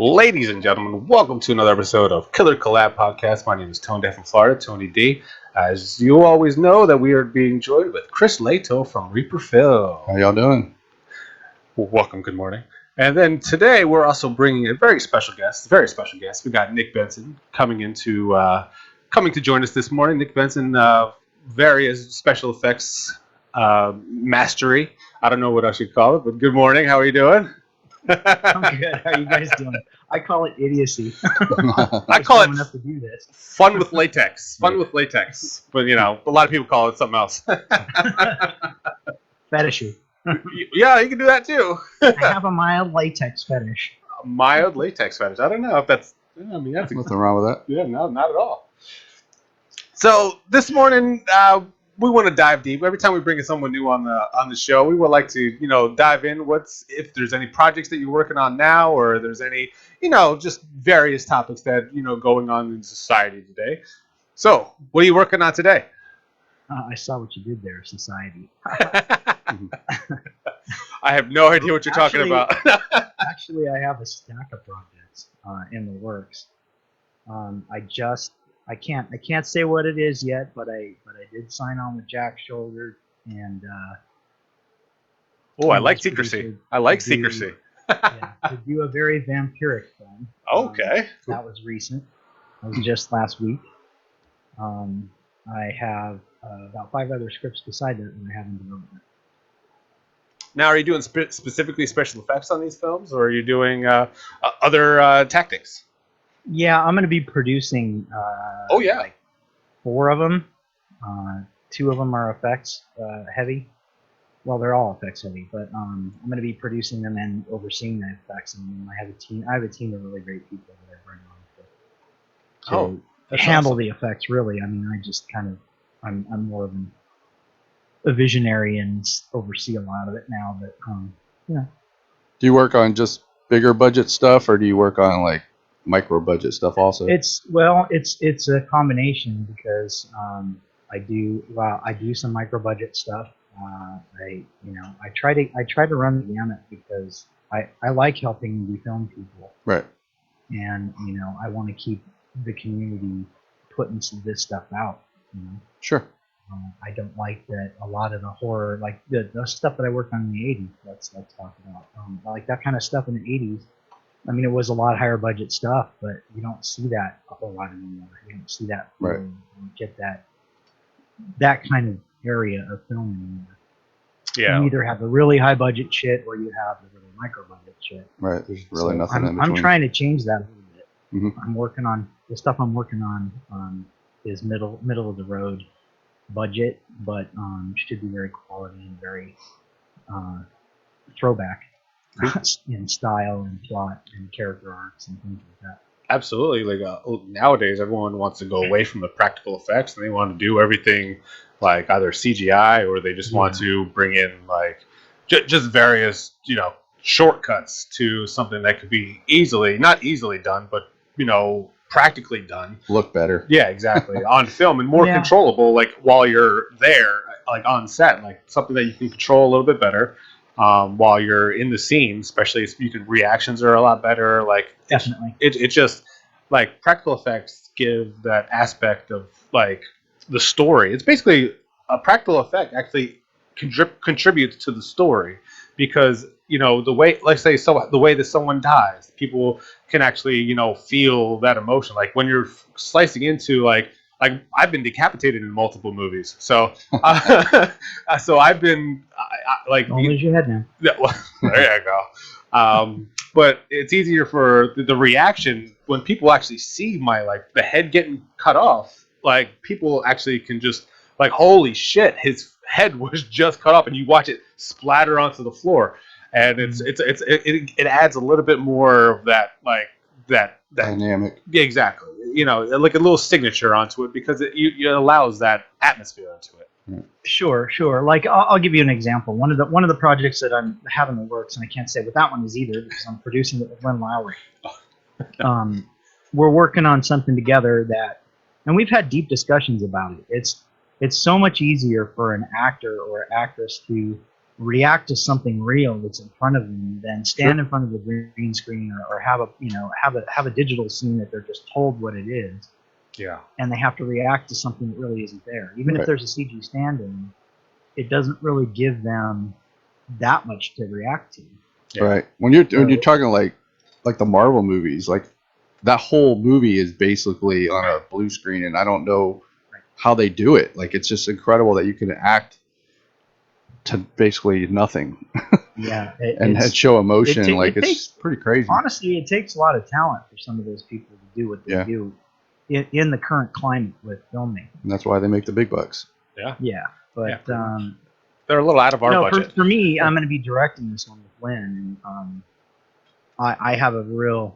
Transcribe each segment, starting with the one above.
Ladies and gentlemen, welcome to another episode of Killer Collab Podcast. My name is Tone Deaf from Florida, Tony D. As you always know, that we are being joined with Chris Lato from Reaper Phil. How y'all doing? Welcome, good morning. And then today we're also bringing a very special guest. We got Nick Benson coming to join us this morning. Nick Benson, various special effects mastery. I don't know what I should call it, but good morning. How are you doing? I'm good. How are you guys doing? I call it idiocy. I call it enough to do this. Fun with latex. But you know, a lot of people call it something else. Fetishy. Yeah, you can do that too. I have a mild latex fetish. A mild latex fetish. I don't know if that's. I mean, that's Nothing wrong with that. Yeah, no, not at all. So this morning, we want to dive deep. Every time we bring in someone new on the show, we would like to, dive in. If there's any projects that you're working on now, or there's any, just various topics that going on in society today. So, what are you working on today? I saw what you did there, society. I have no idea what you're talking about. Actually, I have a stack of projects in the works. I can't say what it is yet, but I did sign on with Jack Shoulder, and I like secrecy. To do a very vampiric film. Okay. That was recent. That was just last week. I have about 5 other scripts beside that I have in development. Now, are you doing specifically special effects on these films, or are you doing other tactics? Yeah, I'm going to be producing like 4 of them. 2 of them are effects heavy. Well, they're all effects heavy, but I'm going to be producing them and overseeing the effects. And I have a team of really great people that I bring on to handle the effects. Really, I mean, I just I'm more of a visionary and oversee a lot of it now. But Do you work on just bigger budget stuff, or do you work on like micro budget stuff also? It's a combination because I do some micro budget stuff. I try to run the gamut because I like helping the film people. Right. And I want to keep the community putting this stuff out. Sure. I don't like that a lot of the horror, like the stuff that I worked on in the 80s. Let's talk about like that kind of stuff in the 80s. I mean, it was a lot higher budget stuff, but you don't see that a whole lot anymore. You don't see that. Right. You don't get that kind of area of film anymore. Yeah. You either have the really high budget shit or you have the really micro budget shit. Right. There's really nothing in between. I'm trying to change that a little bit. Mm-hmm. I'm working on the stuff I'm working on is middle of the road budget, but should be very quality and very throwback in style and plot and character arcs and things like that. Absolutely. Like nowadays, everyone wants to go away from the practical effects, and they want to do everything like either CGI or they just want to bring in like just various shortcuts to something that could be not easily done, but practically done. Look better. Yeah, exactly. On film and more controllable, like while you're there, like on set, like something that you can control a little bit better. While you're in the scene, especially if reactions are a lot better. Like definitely, it just like practical effects give that aspect of like the story. It's basically a practical effect actually contributes to the story because the way, let's say, the way that someone dies, people can actually feel that emotion. Like when you're slicing into like I've been decapitated in multiple movies, so I've been like. Only as your head now. Yeah, well, there you go. But it's easier for the reaction when people actually see the head getting cut off. Like people actually can just like, holy shit, his head was just cut off, and you watch it splatter onto the floor, and it adds a little bit more of that that dynamic. Yeah, exactly. Like a little signature onto it because it allows that atmosphere into it. Sure. Like I'll give you an example. One of the projects that I'm having in the works, and I can't say what that one is either because I'm producing it with Lynn Lowry. We're working on something together and we've had deep discussions about it. It's so much easier for an actor or actress to react to something real that's in front of them than stand in front of the green screen or have a digital scene that they're just told what it is. Yeah. And they have to react to something that really isn't there. Even if there's a CG stand-in, it doesn't really give them that much to react to. Yeah. Right. When you're talking like the Marvel movies, like that whole movie is basically on a blue screen, and I don't know how they do it. Like, it's just incredible that you can act to basically nothing. Yeah. And show emotion. It's pretty crazy. Honestly, it takes a lot of talent for some of those people to do what they do in the current climate with filming. And that's why they make the big bucks. Yeah. Yeah. But they're a little out of our budget. For me, I'm going to be directing this one with Lynn, and I have a real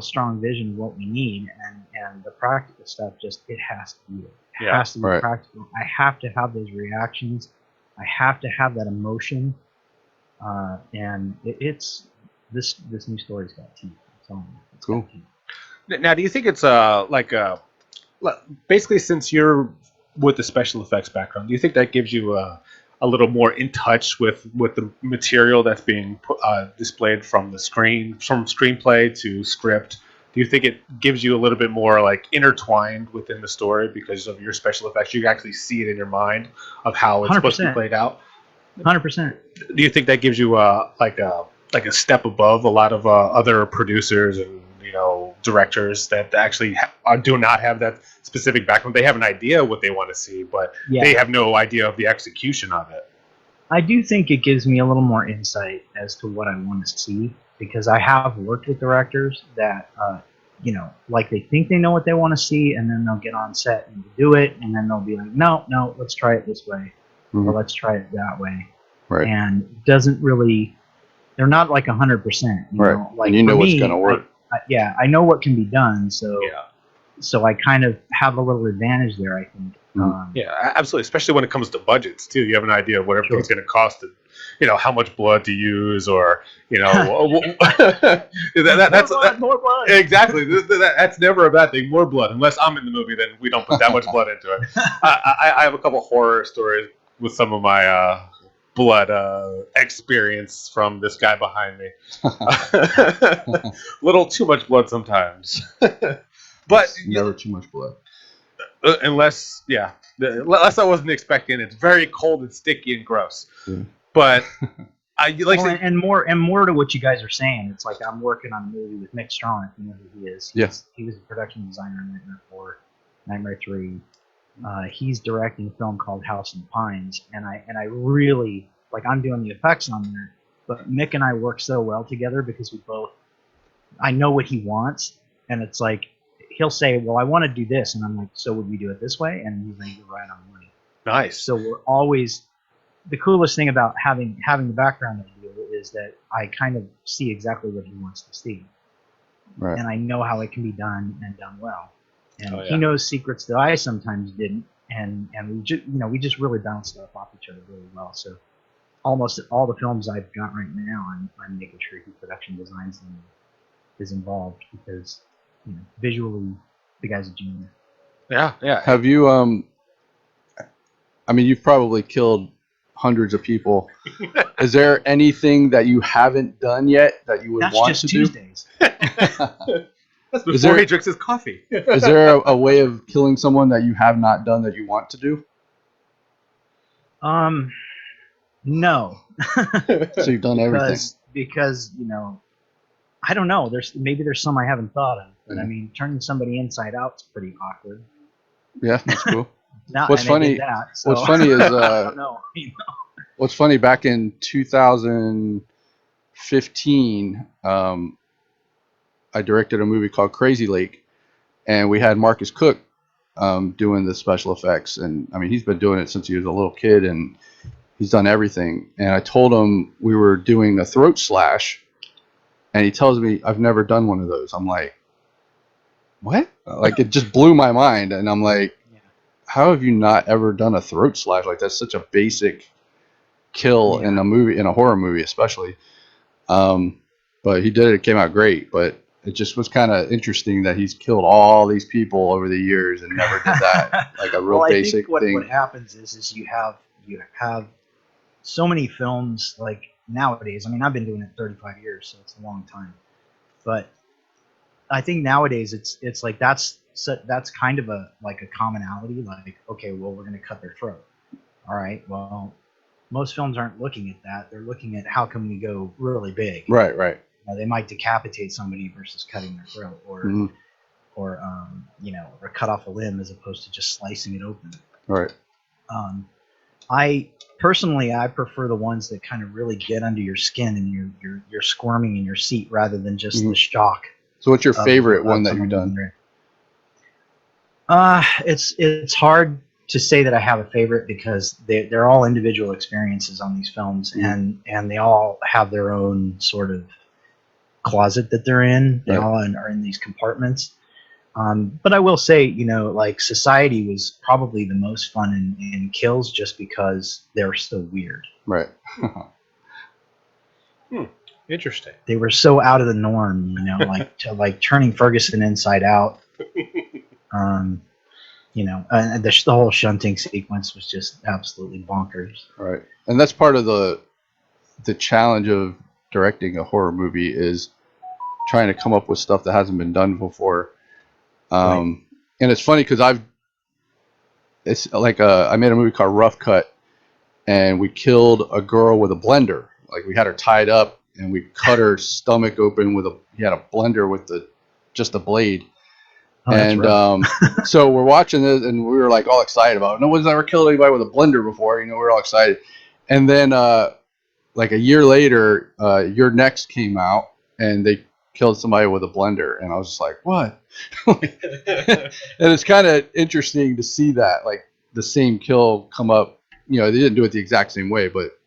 strong vision of what we need, and the practical stuff it has to be it. It has to be practical. I have to have those reactions. I have to have that emotion, and it's this new story's got teeth. I'm telling you, it's cool. got teeth. Now, do you think it's basically, since you're with the special effects background, do you think that gives you a little more in touch with the material that's being displayed from the screen, from screenplay to script? Do you think it gives you a little bit more like intertwined within the story because of your special effects? You actually see it in your mind of how it's 100%. supposed to be played out. 100%. Do you think that gives you like a step above a lot of other producers and directors that actually do not have that specific background? They have an idea what they want to see, but they have no idea of the execution of it. I do think it gives me a little more insight as to what I want to see, because I have worked with directors that like they think they know what they want to see, and then they'll get on set and do it, and then they'll be like, no, let's try it this way, or let's try it that way, and doesn't really. They're not like 100%. Right. Like, and for what's me, going to work. I know what can be done, so I kind of have a little advantage there, I think. Absolutely, especially when it comes to budgets too. You have an idea of what everything's going to cost, and how much blood to use, or that's more blood. Exactly. That's never a bad thing. More blood, unless I'm in the movie, then we don't put that much blood into it. I have a couple horror stories with some of my blood experience from this guy behind me. Little too much blood sometimes. But never too much blood. Unless I wasn't expecting. It's very cold and sticky and gross. Yeah. But and more to what you guys are saying. It's like I'm working on a movie with Nick Strong. You know who he is? Yes. He was a production designer on Nightmare 4, Nightmare 3. He's directing a film called House in the Pines, and I really I'm doing the effects on that. But Mick and I work so well together because I know what he wants, and it's like he'll say, "Well, I want to do this," and I'm like, "So would we do it this way?" And he's like, "You're right on the money." Nice. So we're always the coolest thing about having the background of the deal is that I kind of see exactly what he wants to see, right. And I know how it can be done and done well. And he knows secrets that I sometimes didn't, and we just really bounce stuff off each other really well. So almost all the films I've got right now, I'm making sure he production designs them is involved, because visually the guy's a genius. Yeah. Have you you've probably killed hundreds of people. Is there anything that you haven't done yet that you would want to do? Tuesdays. That's before he drinks his coffee. Is there a way of killing someone that you have not done that you want to do? No. So you've done everything. Because I don't know. There's some I haven't thought of. But turning somebody inside out is pretty awkward. Yeah, that's cool. What's funny is I don't know. What's funny, back in 2015, I directed a movie called Crazy Lake, and we had Marcus Cook doing the special effects, and he's been doing it since he was a little kid, and he's done everything. And I told him we were doing a throat slash, and he tells me, "I've never done one of those." I'm like, "What?" It just blew my mind, and I'm like, "How have you not ever done a throat slash? That's such a basic kill in a movie, in a horror movie especially." But he did it. It came out great, but it just was kind of interesting that he's killed all these people over the years and never did that. A real basic thing. Thing. What happens is you have so many films like nowadays. I mean, I've been doing it 35 years, so it's a long time. But I think nowadays it's like that's kind of a commonality. Like, okay, well, we're going to cut their throat. All right, well, most films aren't looking at that. They're looking at how can we go really big. Right, right. They might decapitate somebody versus cutting their throat, or or cut off a limb as opposed to just slicing it open. Right. I personally prefer the ones that kind of really get under your skin and you're squirming in your seat rather than just the shock. So what's your favorite one that you've done? It's hard to say that I have a favorite because they're all individual experiences on these films, and they all have their own sort of closet that they're in. They all are in these compartments. But I will say, like Society was probably the most fun in kills just because they're so weird. Right. Interesting. They were so out of the norm, like turning Ferguson inside out. And the whole shunting sequence was just absolutely bonkers. Right. And that's part of the challenge of directing a horror movie is trying to come up with stuff that hasn't been done before. And it's funny because I made a movie called Rough Cut, and we killed a girl with a blender. Like, we had her tied up and we cut her stomach open with he had a blender with just a blade. Oh, and so we're watching this and we were like all excited about it. No one's ever killed anybody with a blender before, we were all excited. And then like a year later, Your Next came out and they killed somebody with a blender, and I was just like, what? And it's kind of interesting to see that, like, the same kill come up. They didn't do it the exact same way, but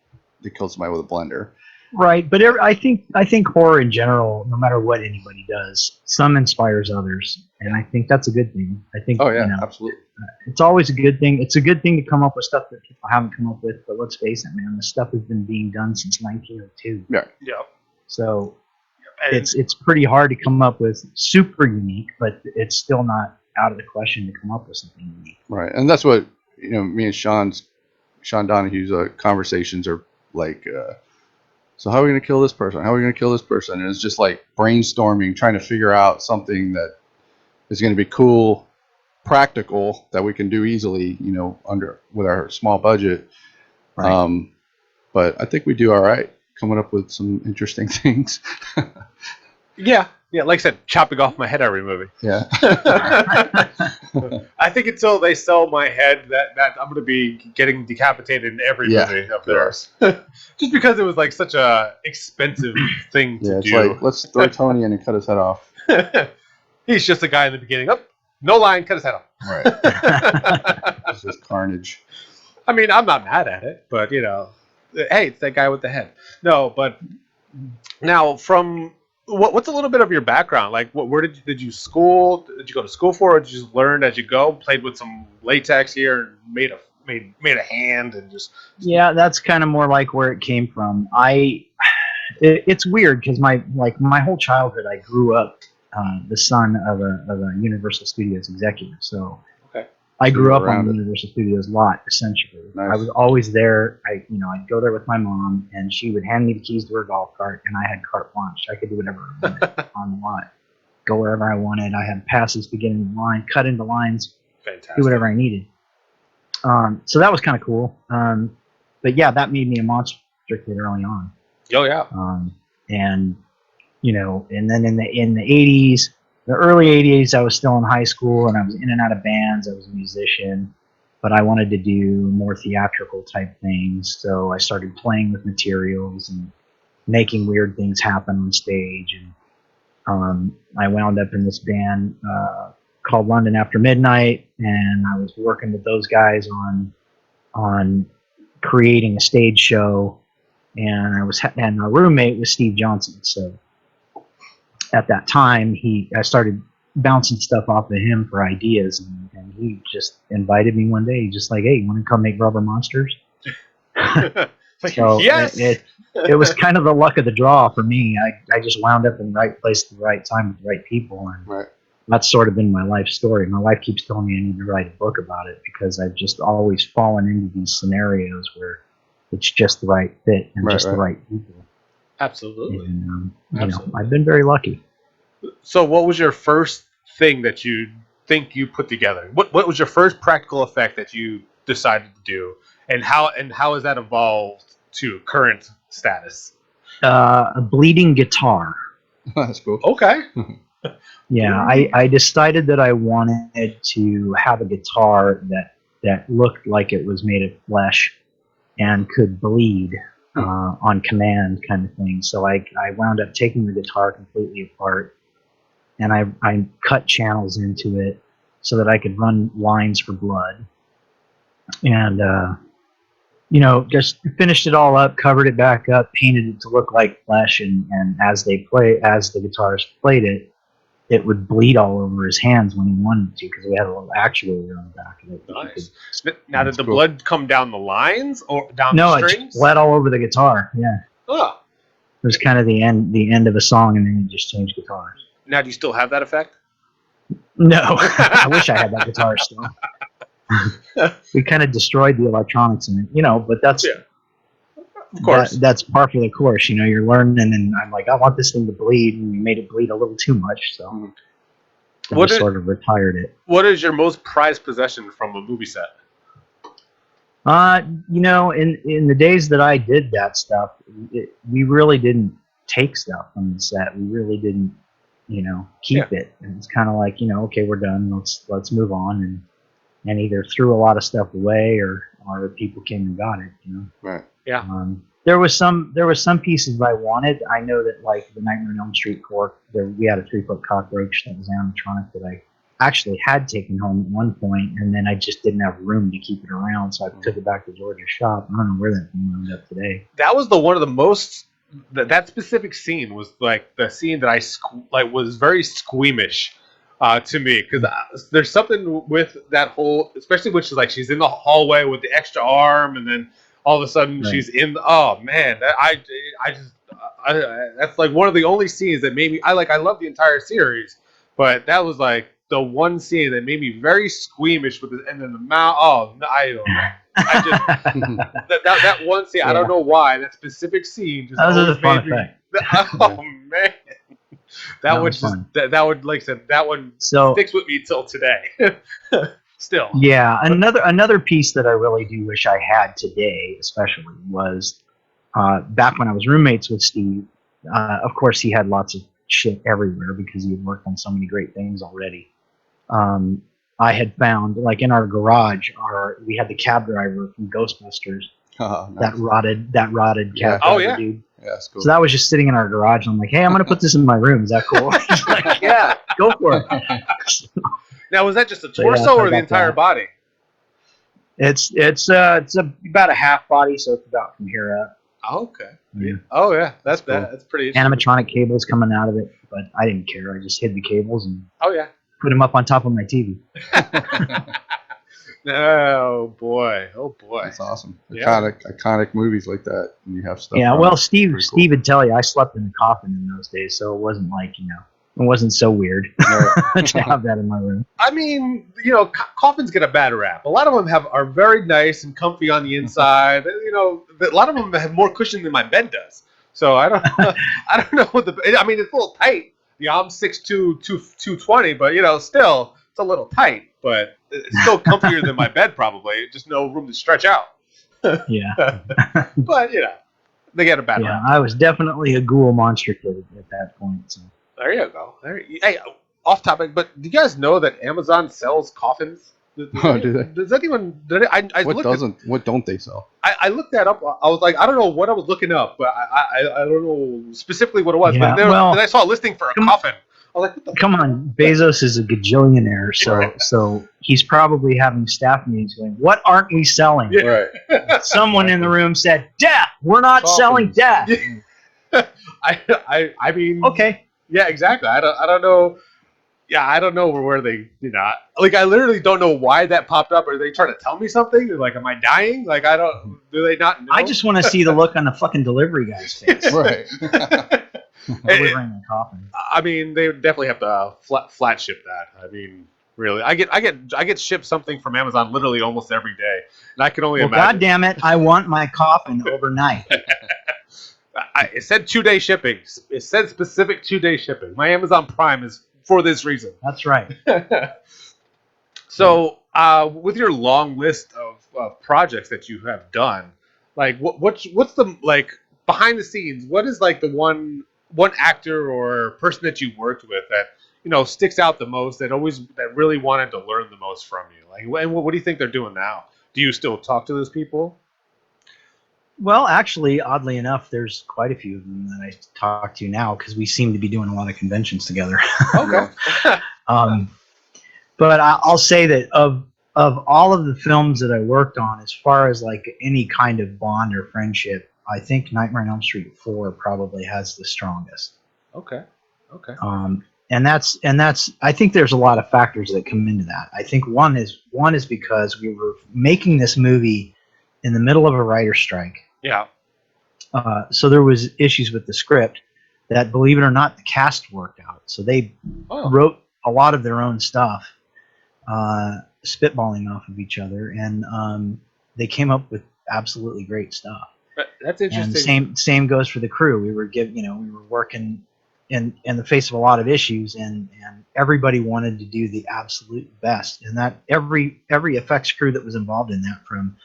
they killed somebody with a blender. Right, but I think horror in general, no matter what anybody does, some inspires others, and I think that's a good thing. I think. Oh yeah, absolutely. It's always a good thing. It's a good thing to come up with stuff that people haven't come up with. But let's face it, man, this stuff has been being done since 1902. Yeah. Yeah. So it's pretty hard to come up with super unique, but it's still not out of the question to come up with something unique. Right, and that's what me and Sean Donahue's conversations are like. So how are we going to kill this person? How are we going to kill this person? And it's just like brainstorming, trying to figure out something that is going to be cool, practical, that we can do easily, with our small budget. Right. But I think we do all right coming up with some interesting things. Yeah, like I said, chopping off my head every movie. Yeah. I think until they sell my head, that I'm going to be getting decapitated in every movie of theirs. Just because it was like such a expensive thing to do. Like, let's throw Tony in and cut his head off. He's just a guy in the beginning. Oh, no line, cut his head off. Right. It's just carnage. I mean, I'm not mad at it, but hey, it's that guy with the head. No, but now from what's a little bit of your background? Like, where did you school? Did you go to school for, or did you just learn as you go? Played with some latex here and made a hand and just. Yeah, that's kind of more like where it came from. It's weird because my whole childhood I grew up the son of a Universal Studios executive, so. I grew up on the Universal Studios lot, essentially. Nice. I was always there. I'd go there with my mom, and she would hand me the keys to her golf cart, and I had carte blanche. I could do whatever I wanted on the lot. Go wherever I wanted. I had passes to get in the line, cut into lines, Fantastic. do whatever I needed. So that was kind of cool. But yeah, that made me a monster kid early on. Oh yeah. And then in the 80s. The early 80s, I was still in high school, and I was in and out of bands. I was a musician, but I wanted to do more theatrical type things. So I started playing with materials and making weird things happen on stage. And I wound up in this band called London After Midnight, and I was working with those guys on creating a stage show. And my roommate was Steve Johnson, so. At that time, I started bouncing stuff off of him for ideas, and he just invited me one day. He's just like, "Hey, you want to come make rubber monsters?" So yes, it was kind of the luck of the draw for me. I just wound up in the right place at the right time with the right people, and that's sort of been my life story. My wife keeps telling me I need to write a book about it because I've just always fallen into these scenarios where it's just the right fit and just the right people. Absolutely. And, Absolutely. I've been very lucky. So, what was your first thing that you think you put together? What was your first practical effect that you decided to do, and how has that evolved to current status? A bleeding guitar. That's cool. Okay. Yeah, I decided that I wanted to have a guitar that looked like it was made of flesh and could bleed on command, kind of thing. So I wound up taking the guitar completely apart, and I cut channels into it so that I could run lines for blood, and just finished it all up, covered it back up, painted it to look like flesh, and as the guitarist played it, it would bleed all over his hands when he wanted to, because we had a little actuator on the back of it. Nice. Now, did the blood come down the lines or down No, the it strings? bled all over the guitar. Yeah, Oh. it was kind of the end of a song, and then you just changed guitars. Now, do you still have that effect? No, I wish I had that guitar still. We kind of destroyed the electronics in it, but that's of course. that's par for the course. You're learning, and I'm like, I want this thing to bleed, and we made it bleed a little too much, so I sort of retired it. What is your most prized possession from a movie set? In the days that I did that stuff, we really didn't take stuff from the set. We really didn't, keep it. And it's kind of like, okay, we're done. Let's move on, and either threw a lot of stuff away or people came and got it. Right. Yeah. There was some pieces I wanted. I know that, like the Nightmare on Elm Street cork, we had a 3-foot cockroach that was animatronic that I actually had taken home at one point, and then I just didn't have room to keep it around, so I took it back to George's shop. I don't know where that thing wound up today. That was one of the most. That specific scene was like the scene that I was very squeamish to me, because there's something with that whole, especially when she's in the hallway with the extra arm, and then all of a sudden she's in. Oh man, that's like one of the only scenes that made me. I love the entire series, but that was like the one scene that made me very squeamish with and then the mouth. Oh, I don't know. I just that one scene. I don't know why that specific scene just always made me. Oh man, that would just that would, like I said, that one sticks with me till today. Still. Yeah, another piece that I really do wish I had today, especially, was back when I was roommates with Steve. Of course, he had lots of shit everywhere because he had worked on so many great things already. I had found, like in our garage, we had the cab driver from Ghostbusters. Nice. That rotted cab driver dude. Yeah, that's cool. So that was just sitting in our garage, and I'm like, hey, I'm gonna put this in my room. Is that cool? He's like, yeah, go for it. Now, was that just a torso or the entire body? It's about a half body, so it's about from here up. Oh, okay. Yeah. Oh yeah, that's cool. That's pretty. Animatronic cables coming out of it, but I didn't care. I just hid the cables and put them up on top of my TV. Oh boy! That's awesome. Iconic movies like that, and you have stuff. Yeah, well, Steve would tell you I slept in a coffin in those days, so it wasn't like it wasn't so weird to have that in my room. I mean, coffins get a bad rap. A lot of them are very nice and comfy on the inside. A lot of them have more cushion than my bed does. So I don't know what I mean, it's a little tight. I'm 6'2", 220, but still it's a little tight. But it's still comfier than my bed, probably. Just no room to stretch out. Yeah. But they get a bad rap. I was definitely a ghoul monster kid at that point. So. There you go. Hey, off topic, but do you guys know that Amazon sells coffins? Do they? Does anyone? What don't they sell? I looked that up. I was like, I don't know what I was looking up, but I don't know specifically what it was. Yeah, but then I saw a listing for a coffin. I was like, what the come on, Bezos is a gajillionaire, so he's probably having staff meetings going, what aren't we selling? Yeah. Right. Someone in the room said, death! We're not selling death! I mean... Okay. Yeah, exactly. I don't know. Yeah, I don't know where they, I literally don't know why that popped up. Are they trying to tell me something? Like, am I dying? Like, do they not know? I just want to see the look on the fucking delivery guy's face. Right. Delivering a coffin. I mean, they would definitely have to flat ship that. I mean, Really, I get shipped something from Amazon literally almost every day, and I can only Well, imagine. God damn it! I want my coffin overnight. It said 2-day shipping. It said specific 2-day shipping. My Amazon Prime is for this reason. That's right. So, with your long list of projects that you have done, like what's the like behind the scenes? What is like the one actor or person that you worked with that sticks out the most? That really wanted to learn the most from you. Like, what do you think they're doing now? Do you still talk to those people? Well, actually, oddly enough, there's quite a few of them that I talk to now because we seem to be doing a lot of conventions together. Okay. But I'll say that of all of the films that I worked on, as far as like any kind of bond or friendship, I think Nightmare on Elm Street 4 probably has the strongest. Okay. And that's I think there's a lot of factors that come into that. I think one is because we were making this movie in the middle of a writer's strike. Yeah. So there was issues with the script that, believe it or not, the cast worked out. So they wrote a lot of their own stuff, spitballing off of each other, and they came up with absolutely great stuff. That's interesting. And same goes for the crew. We were we were working in the face of a lot of issues, and everybody wanted to do the absolute best. And that every effects crew that was involved in that, from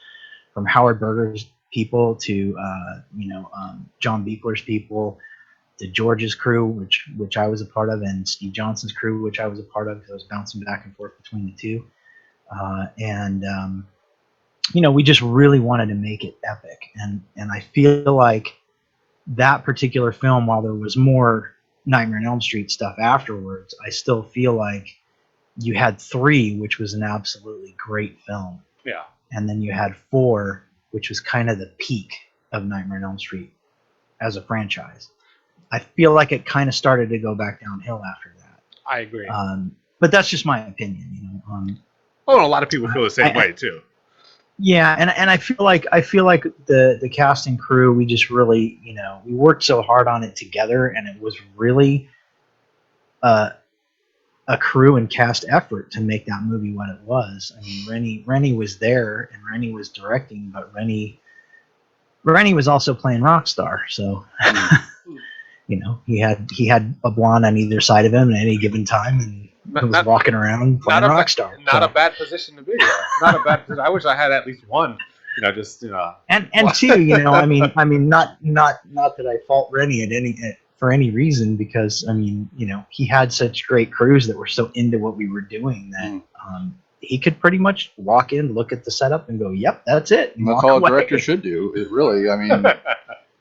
Howard Berger's people to John Beekler's people, to George's crew, which I was a part of, and Steve Johnson's crew, which I was a part of, because I was bouncing back and forth between the two. We just really wanted to make it epic, and I feel like that particular film, while there was more Nightmare on Elm Street stuff afterwards, I still feel like you had 3, which was an absolutely great film. Yeah. And then you had 4, which was kind of the peak of Nightmare on Elm Street as a franchise. I feel like it kind of started to go back downhill after that. I agree. But that's just my opinion. And a lot of people feel the same way too. Yeah, and I feel like the cast and crew, we just really, we worked so hard on it together, and it was really a crew and cast effort to make that movie what it was. I mean, Rennie was there, and Rennie was directing, but Rennie was also playing Rockstar, so he had a blonde on either side of him at any given time, and was walking around playing Rockstar. Not a bad position to be in. Not a bad position. I wish I had at least one. And two, I mean, not that I fault Rennie for any reason, because he had such great crews that were so into what we were doing that he could pretty much walk in, look at the setup, and go, "Yep, that's it." And that's all a director should do. It really, yeah.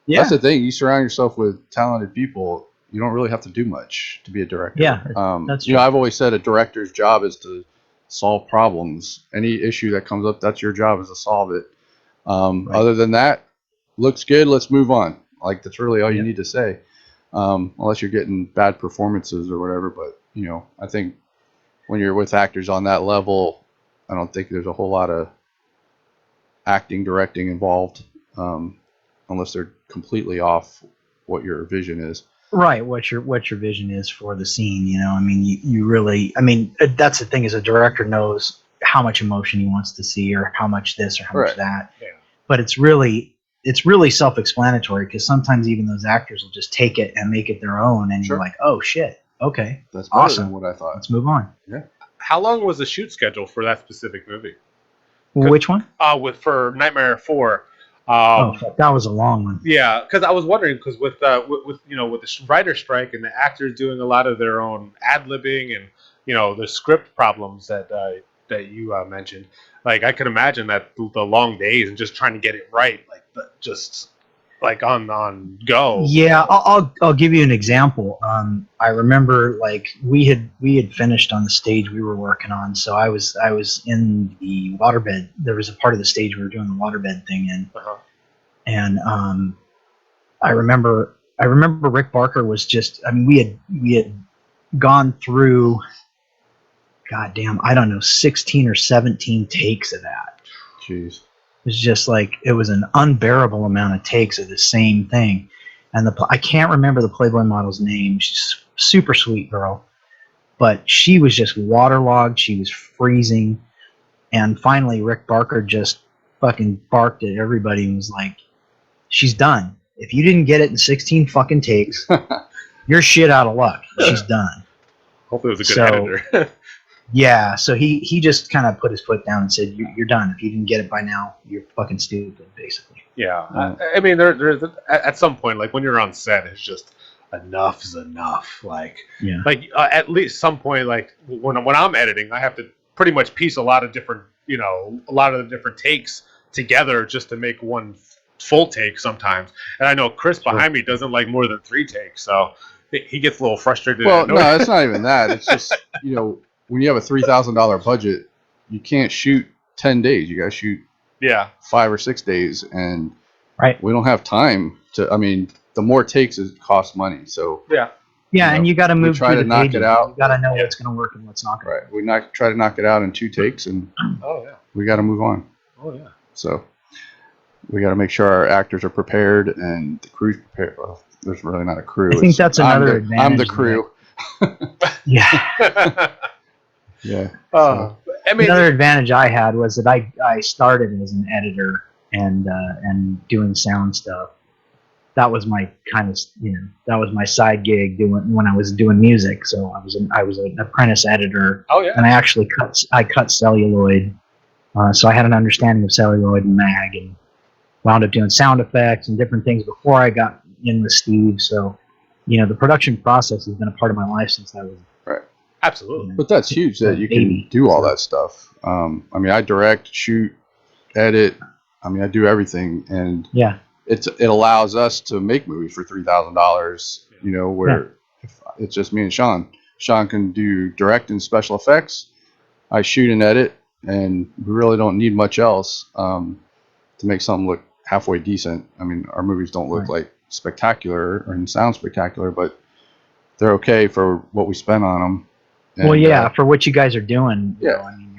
That's the thing. You surround yourself with talented people. You don't really have to do much to be a director. Yeah, that's true. I've always said a director's job is to solve problems. Any issue that comes up, that's your job, is to solve it. Right. Other than that, looks good, let's move on. Like, that's really all you need to say, unless you're getting bad performances or whatever. But I think when you're with actors on that level, I don't think there's a whole lot of acting, directing involved, unless they're completely off what your vision is. Right, what your vision is for the scene. You really, that's the thing, is a director knows how much emotion he wants to see, or how much this or how much that. Yeah. But it's really self-explanatory, because sometimes even those actors will just take it and make it their own, and you're like, oh shit, okay, that's awesome. What I thought. Let's move on. Yeah. How long was the shoot schedule for that specific movie? Which one? For Nightmare 4. That was a long one. Yeah, because I was wondering, because with the writer strike and the actors doing a lot of their own ad-libbing and the script problems that you mentioned, like, I could imagine that the long days and just trying to get it right, like on go. Yeah, I'll give you an example. I remember, like, we had finished on the stage we were working on, so I was in the waterbed. There was a part of the stage we were doing the waterbed thing in, and I remember Rick Barker was just. We had gone through, goddamn, I don't know, 16 or 17 takes of that. Jeez. It was just like, it was an unbearable amount of takes of the same thing. And I can't remember the Playboy model's name. She's a super sweet girl. but she was just waterlogged. She was freezing. And finally, Rick Barker just fucking barked at everybody and was like, she's done. If you didn't get it in 16 fucking takes, you're shit out of luck. She's done. Hopefully it was a good editor. Yeah, so he just kind of put his foot down and said, you're done. If you didn't get it by now, you're fucking stupid, basically. Yeah. I mean, there's at some point, like when you're on set, it's just enough is enough. Like, at least some point, like when I'm editing, I have to pretty much piece a lot of the different takes together just to make one full take sometimes. And I know Chris behind me doesn't like more than 3 takes, so he gets a little frustrated. Well, no, it's not even that. It's just, when you have a $3,000 budget, you can't shoot 10 days. You got to shoot 5 or 6 days, and we don't have time to. I mean, the more takes it costs money. So and you got to move try to knock it out. You got to know what's going to work and what's not going to work. We try to knock it out in 2 takes, and we got to move on. So we got to make sure our actors are prepared and the crew's prepared. Well, there's really not a crew. I think that's another advantage. I'm the crew. Yeah. I mean, another advantage I had was that I started as an editor and doing sound stuff. That was my kind of that was my side gig when I was doing music. So I was an apprentice editor. And I actually cut celluloid. So I had an understanding of celluloid and mag, and wound up doing sound effects and different things before I got in with Steve. So the production process has been a part of my life since I was. Absolutely. But that's huge that you can do all that stuff. I mean, I direct, shoot, edit. I mean, I do everything, and it allows us to make movies for $3,000. Where if it's just me and Sean. Sean can do direct and special effects. I shoot and edit, and we really don't need much else to make something look halfway decent. I mean, our movies don't look like spectacular or sound spectacular, but they're okay for what we spend on them. And, for what you guys are doing, I mean,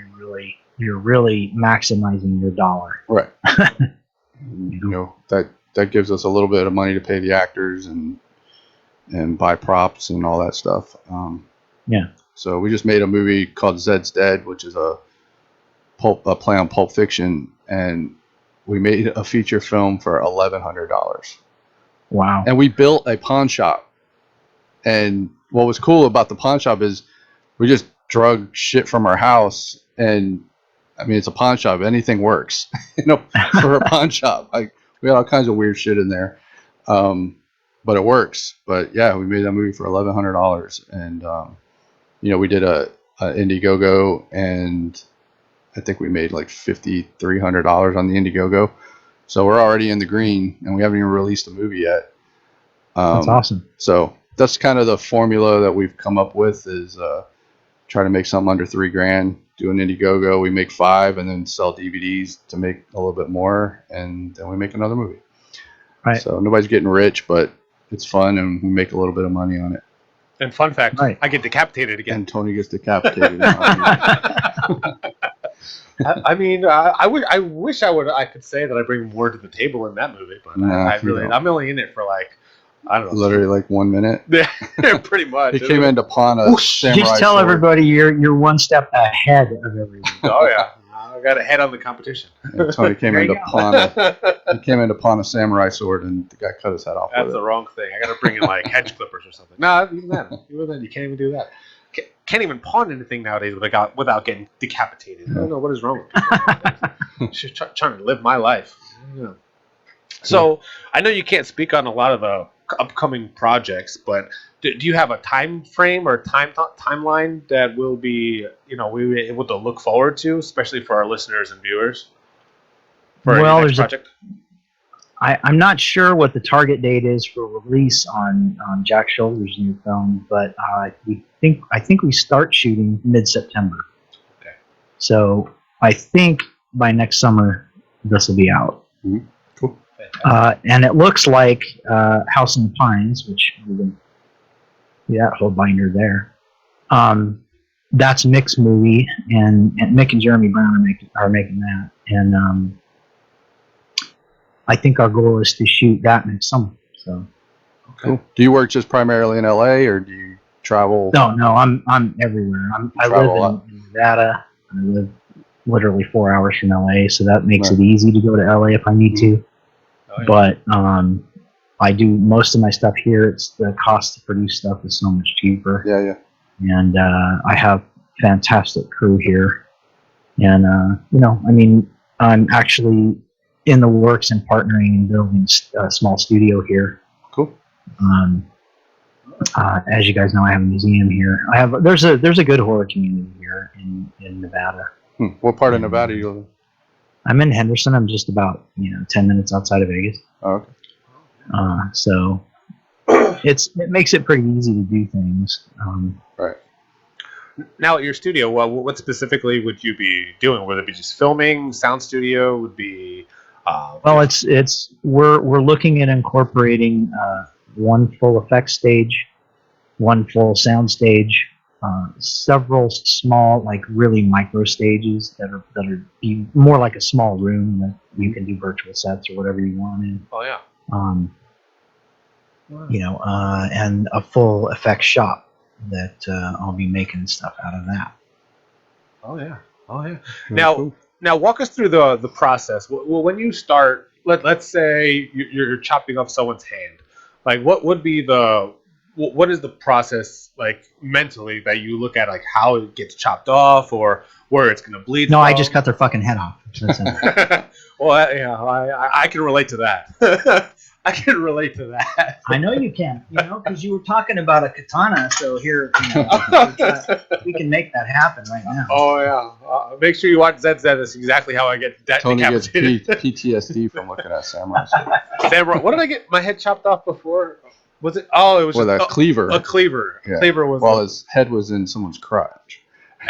you're really maximizing your dollar. Right. That gives us a little bit of money to pay the actors and buy props and all that stuff. So we just made a movie called Zed's Dead, which is a play on Pulp Fiction, and we made a feature film for $1,100. Wow. And we built a pawn shop. And what was cool about the pawn shop is we just drug shit from our house, and I mean, it's a pawn shop. Anything works, for a pawn shop. Like, we had all kinds of weird shit in there, but it works. But yeah, we made that movie for $1,100, and we did a Indiegogo, and I think we made like $5,300 on the Indiegogo. So we're already in the green, and we haven't even released a movie yet. That's awesome. So that's kind of the formula that we've come up with, is try to make something under $3,000, do an Indiegogo, we make 5, and then sell DVDs to make a little bit more, and then we make another movie. Right. So nobody's getting rich, but it's fun, and we make a little bit of money on it. And fun fact, I get decapitated again. And Tony gets decapitated. I mean, I wish I could say that I bring more to the table in that movie, but I'm only in it for like, I don't know. Literally like 1 minute. Yeah, pretty much. He came in to pawn a samurai Just tell sword. everybody you're one step ahead of everyone. Oh yeah, I got ahead on the competition. And Tony came in to pawn a samurai sword, and the guy cut his head off. That's the wrong thing. I got to bring in like hedge clippers or something. No, even then, you can't even do that. Can't even pawn anything nowadays without getting decapitated. I don't know what is wrong with me. Just trying to live my life. Yeah. So I know you can't speak on a lot of the upcoming projects, but do you have a time frame or timeline that will be we were able to look forward to, especially for our listeners and viewers? There's project? I'm not sure what the target date is for release on Jack Shoulder's new film, but I think we start shooting mid-September. Okay. So I think by next summer this will be out. Mm-hmm. Cool. And it looks like House in the Pines, which that whole binder there. That's Mick's movie, and Mick and Jeremy Brown are making that, and I think our goal is to shoot that next summer. So cool. Do you work just primarily in LA, or do you travel? No, I'm everywhere. I live Travel a lot. in Nevada. I live literally 4 hours from LA, so that makes Right. it easy to go to LA if I need to. Oh, yeah. But I do most of my stuff here. It's the cost to produce stuff is so much cheaper. Yeah. And I have fantastic crew here. And I mean, I'm actually in the works and partnering and building a small studio here. Cool. As you guys know, I have a museum here. There's a good horror community here in Nevada. What part of Nevada you live in? I'm in Henderson. I'm just about 10 minutes outside of Vegas. Oh, okay. So it makes it pretty easy to do things. Right. Now at your studio, well, what specifically would you be doing? Would it be just filming? Sound studio would be. Well, we're looking at incorporating one full effects stage, one full sound stage, several small, like really micro stages that are be more like a small room that you can do virtual sets or whatever you want in. Oh yeah. And a full effects shop that I'll be making stuff out of that. Oh yeah. Very cool. Now walk us through the process. Well, when you start, let's say you're chopping off someone's hand, like what is the process like mentally that you look at, like how it gets chopped off or where it's gonna bleed? No, from? I just cut their fucking head off. Well, yeah, I can relate to that. I can relate to that. I know you can, because you were talking about a katana. So here, we can make that happen right now. Oh yeah. Make sure you watch ZZ. That's exactly how I get Tony gets decapitated. PTSD from looking at samurai. Samurai. What did I get my head chopped off before? Was it? Oh, it was With a cleaver. A cleaver. Yeah. Cleaver was. While his head was in someone's crotch.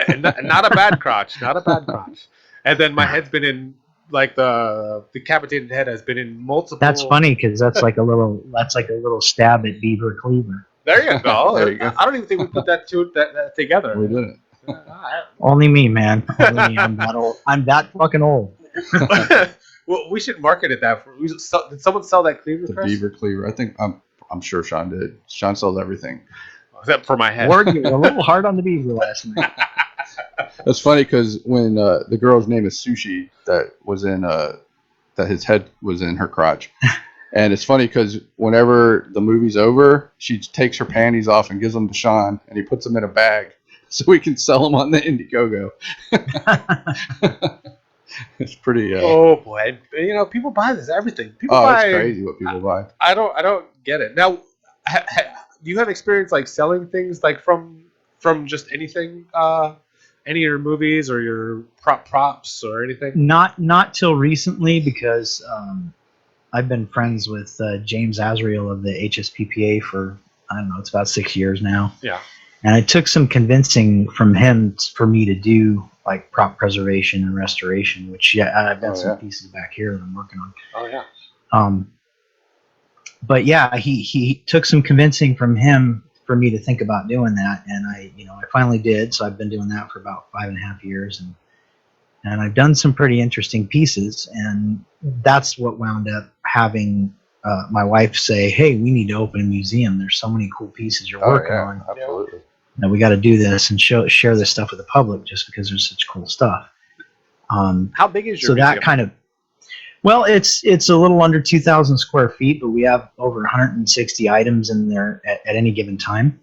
And not a bad crotch. Not a bad crotch. And then my head's been in, like the decapitated head has been in multiple. That's funny because that's like a little stab at Beaver Cleaver. There you go. There you go. I don't even think we put that together. We didn't. Only me, man. Only me. I'm that old. I'm that fucking old. Well, we should market it that. Did someone sell that cleaver? The Chris? beaver cleaver. I think I'm sure Sean did. Sean sells everything. Except for my head. Word, you were a little hard on the beaver last night. That's funny because when the girl's name is Sushi, that was in that his head was in her crotch, and it's funny because whenever the movie's over, she takes her panties off and gives them to Sean, and he puts them in a bag so we can sell them on the Indiegogo. It's pretty. Oh boy! People buy this everything. People buy. It's crazy what people buy. I don't get it. Now, do you have experience like selling things like from just anything? Any of your movies or your props or anything? Not till recently because I've been friends with James Azrael of the HSPPA for I don't know, it's about 6 years now. Yeah. And it took some convincing from him for me to do like prop preservation and restoration, which I've got some pieces back here that I'm working on. Oh yeah. But yeah, he took some convincing from him for me to think about doing that, and I finally did. So I've been doing that for about 5.5 years, and I've done some pretty interesting pieces, and that's what wound up having my wife say, "Hey, we need to open a museum. There's so many cool pieces you're working on. Absolutely. That we got to do this and share this stuff with the public, just because there's such cool stuff." How big is your so museum? That kind of well, it's a little under 2,000 square feet, but we have over 160 items in there at any given time.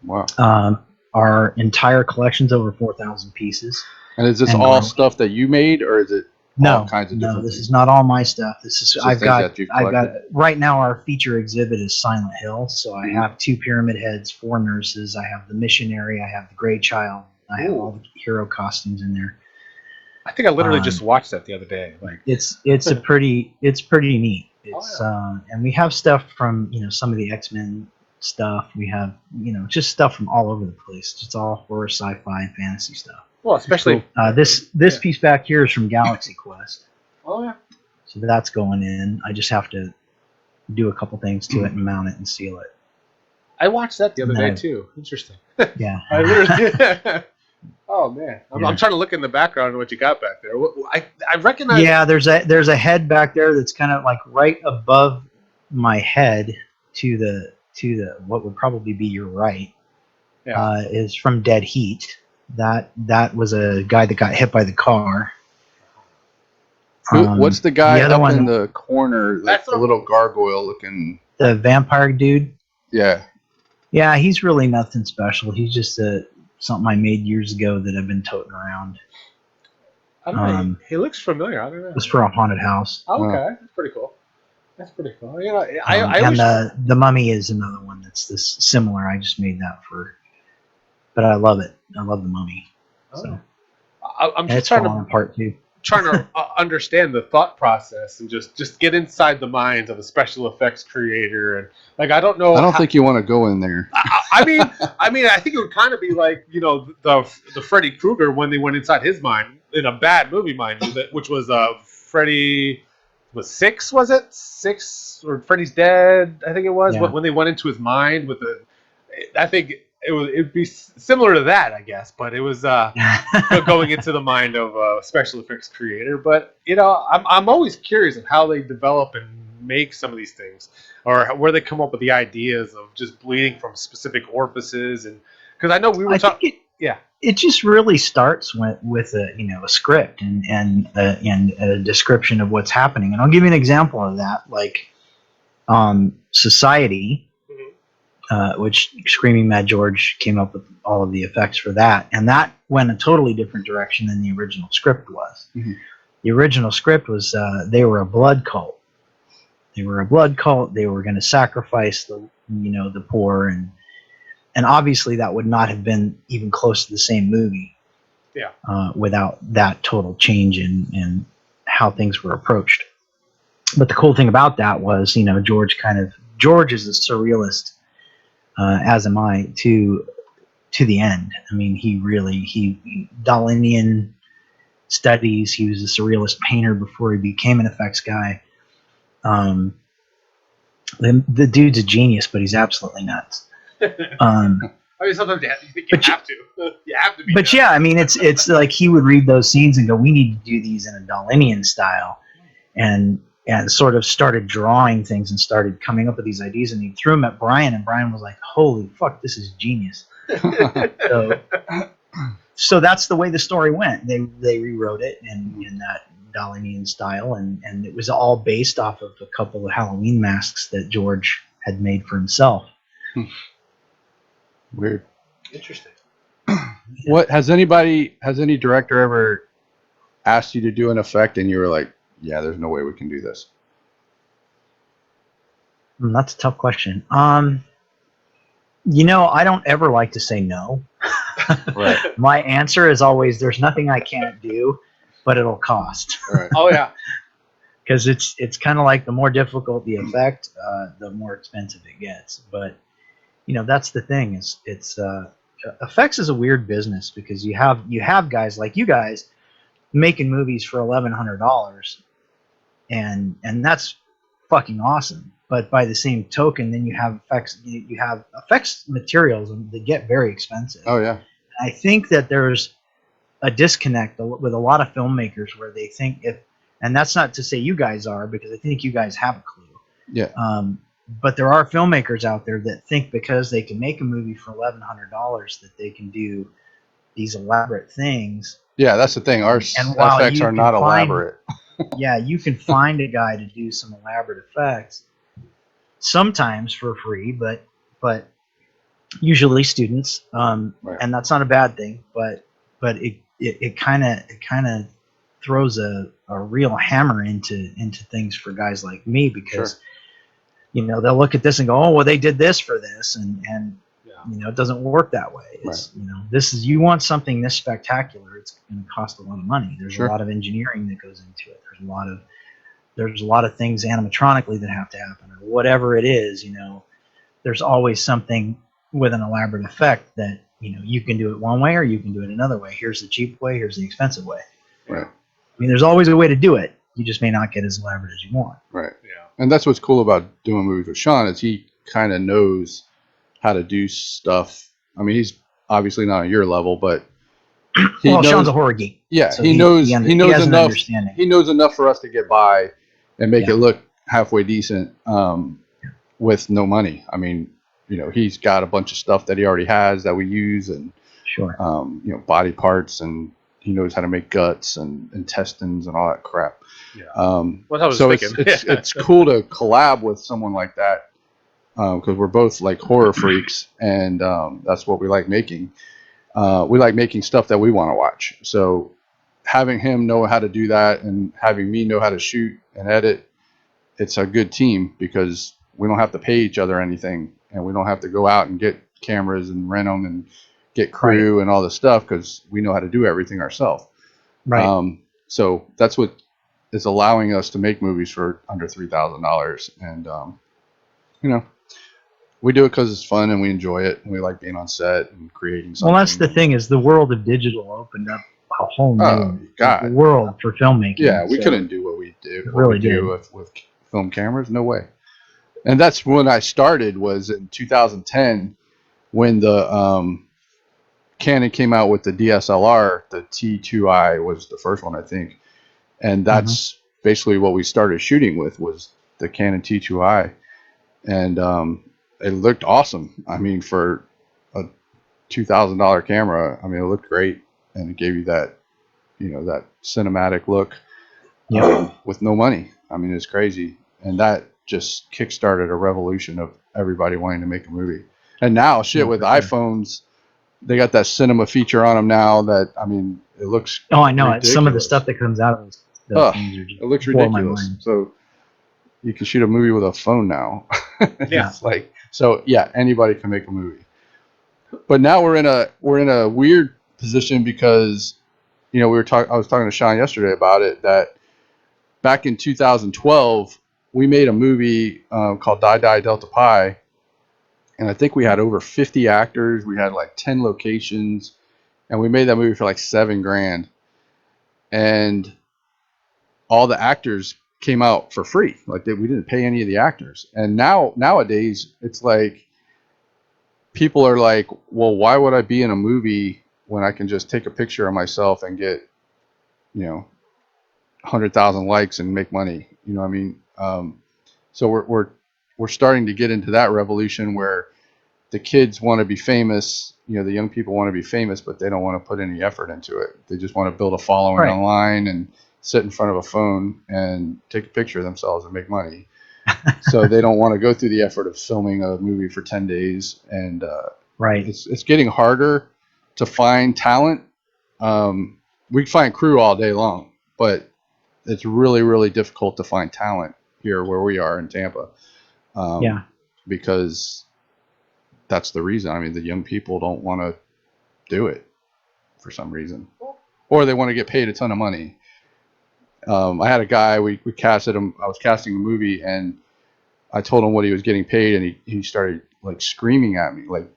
Wow. Our entire collection's over 4,000 pieces. And is this all stuff that you made, or is it all kinds of different No, this things? is not all my stuff. This is I've got collected? right now our feature exhibit is Silent Hill, so I have 2 pyramid heads, 4 nurses, I have the missionary, I have the Gray Child, I have all the hero costumes in there. I think I literally just watched that the other day. Like it's pretty neat. It's and we have stuff from some of the X-Men stuff. We have just stuff from all over the place. It's all horror, sci-fi, and fantasy stuff. Well, especially this piece back here is from Galaxy Quest. Oh yeah. So that's going in. I just have to do a couple things to it and mount it and seal it. I watched that the other day too. Interesting. Yeah. I literally. Oh man, I'm trying to look in the background of what you got back there. I recognize. Yeah, there's a head back there that's kind of like right above my head to the what would probably be your right, is from Dead Heat. That was a guy that got hit by the car. What's the guy the other up one, in the corner? That's the little gargoyle looking. The vampire dude. Yeah. Yeah, he's really nothing special. He's just something I made years ago that I've been toting around. I don't know. He looks familiar. I don't know. It was for a haunted house. Oh, okay, that's pretty cool. That's pretty cool. You know, and the Mummy is another one that's this similar. I just made that but I love it. I love the Mummy. So I'm just trying to part too. Trying to understand the thought process and just get inside the minds of a special effects creator, and like I don't know. I don't think you want to go in there. I mean, I think it would kind of be like the Freddy Krueger when they went inside his mind in a bad movie, mind you, which was Freddy was 6, was it 6 or Freddy's Dead? I think it was when they went into his mind with the. I think it'd be similar to that, I guess, but it was going into the mind of a special effects creator. But I'm always curious of how they develop and make some of these things, or where they come up with the ideas of just bleeding from specific orifices, and because I know we were talking. It just really starts with a script and a description of what's happening. And I'll give you an example of that, like Society. Which Screaming Mad George came up with all of the effects for that, and that went a totally different direction than the original script was. Mm-hmm. The original script was they were a blood cult. They were going to sacrifice the poor, and obviously that would not have been even close to the same movie. Yeah. Without that total change in how things were approached. But the cool thing about that was, George is a surrealist. As am I to the end. I mean, he Dalinian studies. He was a surrealist painter before he became an effects guy. The dude's a genius, but he's absolutely nuts. I mean, sometimes you think you have to. You have to be. But nuts. Yeah, I mean, it's like he would read those scenes and go, "We need to do these in a Dalinian style," and sort of started drawing things and started coming up with these ideas, and he threw them at Brian, and Brian was like, "Holy fuck, this is genius!" So that's the way the story went. They rewrote it in that Dalinian style, and it was all based off of a couple of Halloween masks that George had made for himself. Weird. Interesting. What has any director ever asked you to do an effect and you were like, yeah, there's no way we can do this? That's a tough question. I don't ever like to say no. Right. My answer is always, there's nothing I can't do, but it'll cost. Right. Oh yeah. Because it's kind of like the more difficult the effect, the more expensive it gets. But that's the thing. It's effects is a weird business because you have guys like you guys making movies for $1,100. And that's fucking awesome. But by the same token, then you have effects materials that get very expensive. Oh yeah. I think that there's a disconnect with a lot of filmmakers where they think and that's not to say you guys are, because I think you guys have a clue. Yeah. But there are filmmakers out there that think because they can make a movie for $1,100 that they can do these elaborate things. Yeah, that's the thing. Our effects are not elaborate. Yeah, you can find a guy to do some elaborate effects, sometimes for free, but usually students, right. And that's not a bad thing. But it kind of throws a real hammer into things for guys like me, because sure. They'll look at this and go, oh well, they did this for this, and it doesn't work that way. It's right. This is, you want something this spectacular, it's going to cost a lot of money. There's sure. a lot of engineering that goes into it. There's a lot of things animatronically that have to happen, or whatever it is. There's always something with an elaborate effect that you can do it one way or you can do it another way. Here's the cheap way. Here's the expensive way. Right. I mean, there's always a way to do it. You just may not get as elaborate as you want. Right. Yeah. And that's what's cool about doing movies with Sean, is he kind of knows how to do stuff. I mean, he's obviously not on your level, but Sean's a horror geek. Yeah, so he knows enough. Understanding. He knows enough for us to get by and make it look halfway decent with no money. I mean, he's got a bunch of stuff that he already has that we use, and Sure. body parts, and he knows how to make guts and intestines and all that crap. Yeah. What I was so thinking. it's cool to collab with someone like that, because we're both like horror freaks, and that's what we like making. We like making stuff that we want to watch. So having him know how to do that, and having me know how to shoot and edit, it's a good team, because we don't have to pay each other anything, and we don't have to go out and get cameras and rent them and get crew and all this stuff, because we know how to do everything ourselves. Right. So that's what is allowing us to make movies for under $3,000, and we do it because it's fun and we enjoy it, and we like being on set and creating something. Well, that's the thing, is the world of digital opened up a whole new world for filmmaking. Yeah, we couldn't do what we do. With film cameras, no way. And that's when I started, was in 2010, when the Canon came out with the DSLR. The T2i was the first one, I think, and that's basically what we started shooting with, was the Canon T2i, and it looked awesome. I mean, for a $2,000 camera, I mean, it looked great, and it gave you that, that cinematic look with no money. I mean, it's crazy, and that just kickstarted a revolution of everybody wanting to make a movie. And now, with iPhones, they got that cinema feature on them now. That, I mean, it looks. Oh, I know. Ridiculous. Some of the stuff that comes out of those things are just it looks ridiculous. So you can shoot a movie with a phone now. It's like, so yeah, anybody can make a movie. But now we're in a weird position, because I was talking to Sean yesterday about it, that back in 2012 we made a movie called Die Die Delta Pi, and I think we had over 50 actors. We had like 10 locations, and we made that movie for like $7,000, and all the actors came out for free. Like, we didn't pay any of the actors. And nowadays it's like, people are like, well, why would I be in a movie when I can just take a picture of myself and get 100,000 likes and make money? You know what I mean? So we're starting to get into that revolution where the kids want to be famous. The young people want to be famous, but they don't want to put any effort into it. They just want to build a following online and sit in front of a phone and take a picture of themselves and make money. So they don't want to go through the effort of filming a movie for 10 days. And it's getting harder to find talent. We find crew all day long, but it's really, really difficult to find talent here where we are in Tampa. Because that's the reason. I mean, the young people don't want to do it for some reason, or they want to get paid a ton of money. I had a guy, we casted him. I was casting a movie, and I told him what he was getting paid, and he started like screaming at me, like,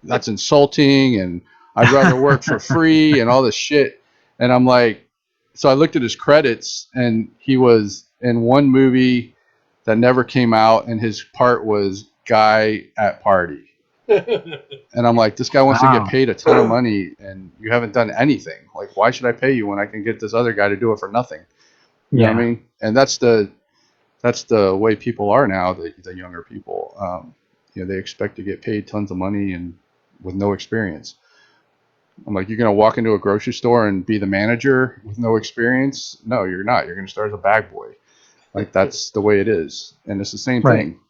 that's insulting, and I'd rather work for free and all this shit. And I'm like, so I looked at his credits, and he was in one movie that never came out, and his part was guy at party. And I'm like, this guy wants to get paid a ton of money, and you haven't done anything. Like, why should I pay you when I can get this other guy to do it for nothing? You know what I mean? And that's the way people are now. The younger people, they expect to get paid tons of money and with no experience. I'm like, you're gonna walk into a grocery store and be the manager with no experience? No, you're not. You're gonna start as a bag boy. Like, that's the way it is, and it's the same thing.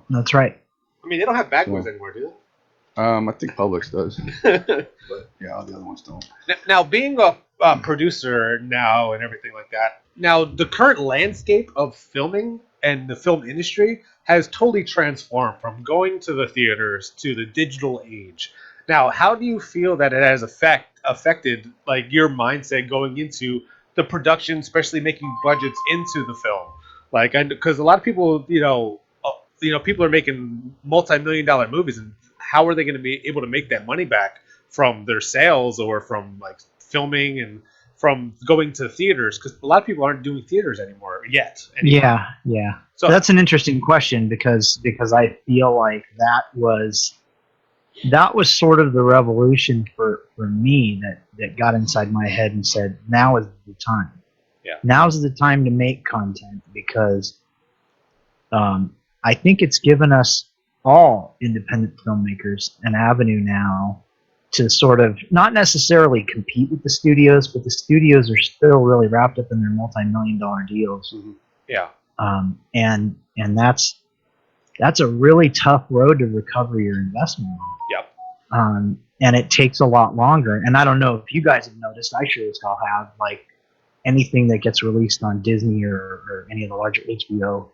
That's right. I mean, they don't have bag boys anymore, do they? I think Publix does, but yeah, the other ones don't. Now, being a producer now and everything like that, now the current landscape of filming and the film industry has totally transformed from going to the theaters to the digital age. Now, how do you feel that it has affected like your mindset going into the production, especially making budgets into the film? Like, because a lot of people, people are making multi-million-dollar movies, and how are they going to be able to make that money back from their sales or from like filming and from going to theaters? Because a lot of people aren't doing theaters anymore yet. Yeah. So that's an interesting question, because I feel like that was sort of the revolution for me that got inside my head and said, now is the time. Yeah. Now's the time to make content, because I think it's given us all independent filmmakers an avenue now to sort of not necessarily compete with the studios, but the studios are still really wrapped up in their multi-million-dollar deals. Mm-hmm. Yeah. And that's a really tough road to recover your investment on. Yep. And it takes a lot longer. And I don't know if you guys have noticed, I sure as hell have, like anything that gets released on Disney or any of the larger HBO,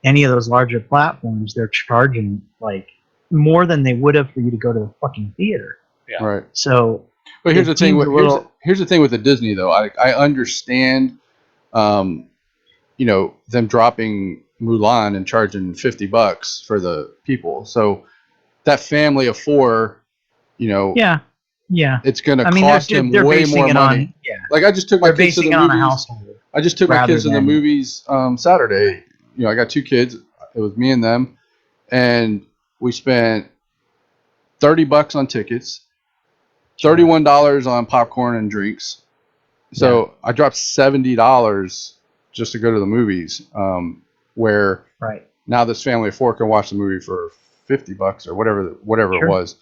any of those larger platforms, they're charging like more than they would have for you to go to the fucking theater. Yeah. Right. So, but here's the thing. Here's the thing with the Disney though. I understand, them dropping Mulan and charging $50 for the people. So that family of 4, yeah, it's going to I mean, cost him way more money. Like I just took my they're kids to basing the it on a movies. household. I just took my kids to the than- movies Saturday. I got 2 kids. It was me and them, and we spent $30 on tickets, $31 on popcorn and drinks. So I dropped $70 just to go to the movies. Where Right. now this family of 4 can watch the movie for $50 or whatever Sure. it was,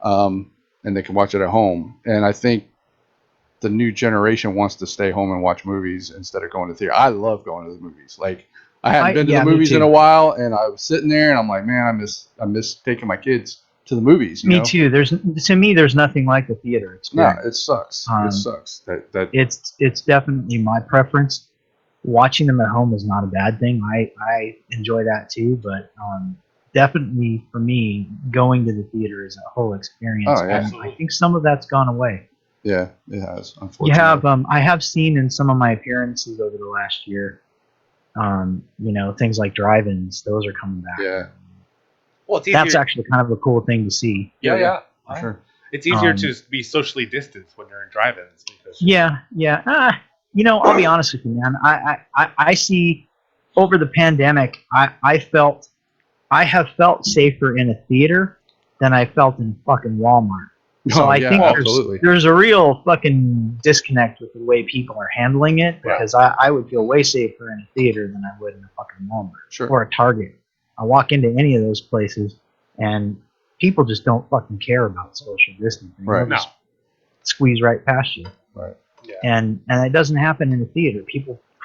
and they can watch it at home. And I think the new generation wants to stay home and watch movies instead of going to the theater. I love going to the movies. Like I hadn't been to the movies in a while, and I was sitting there and I'm like, man, I miss taking my kids to the movies. Me too. To me, there's nothing like the theater experience. No, it sucks. It sucks. It's definitely my preference. Watching them at home is not a bad thing. I enjoy that too, but definitely for me, going to the theater is a whole experience. Oh, yeah. And I think some of that's gone away. Yeah, it has. Unfortunately, I have seen in some of my appearances over the last year, things like drive-ins. Those are coming back. Yeah. Well, it's easier. That's actually kind of a cool thing to see. Yeah. For sure. It's easier to be socially distanced when you're in drive-ins. Yeah. I'll be honest with you, man. I see over the pandemic, I have felt safer in a theater than I felt in fucking Walmart. So I think there's a real fucking disconnect with the way people are handling it, because I would feel way safer in a theater than I would in a fucking Walmart or a Target. I walk into any of those places and people just don't fucking care about social distancing. Right. They'll just squeeze right past you. Right. Yeah. And it doesn't happen in a theater.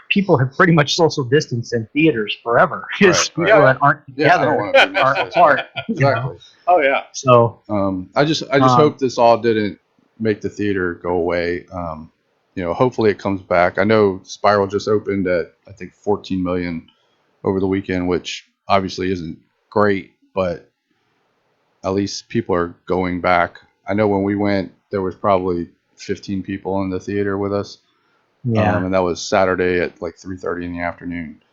People have pretty much social distanced in theaters forever. Because people that aren't together aren't apart. Exactly. Oh yeah. So I just hope this all didn't make the theater go away. Hopefully it comes back. I know Spiral just opened at I think 14 million over the weekend, which obviously isn't great, but at least people are going back. I know when we went, there was probably 15 people in the theater with us. Yeah. And that was Saturday at like 3:30 in the afternoon.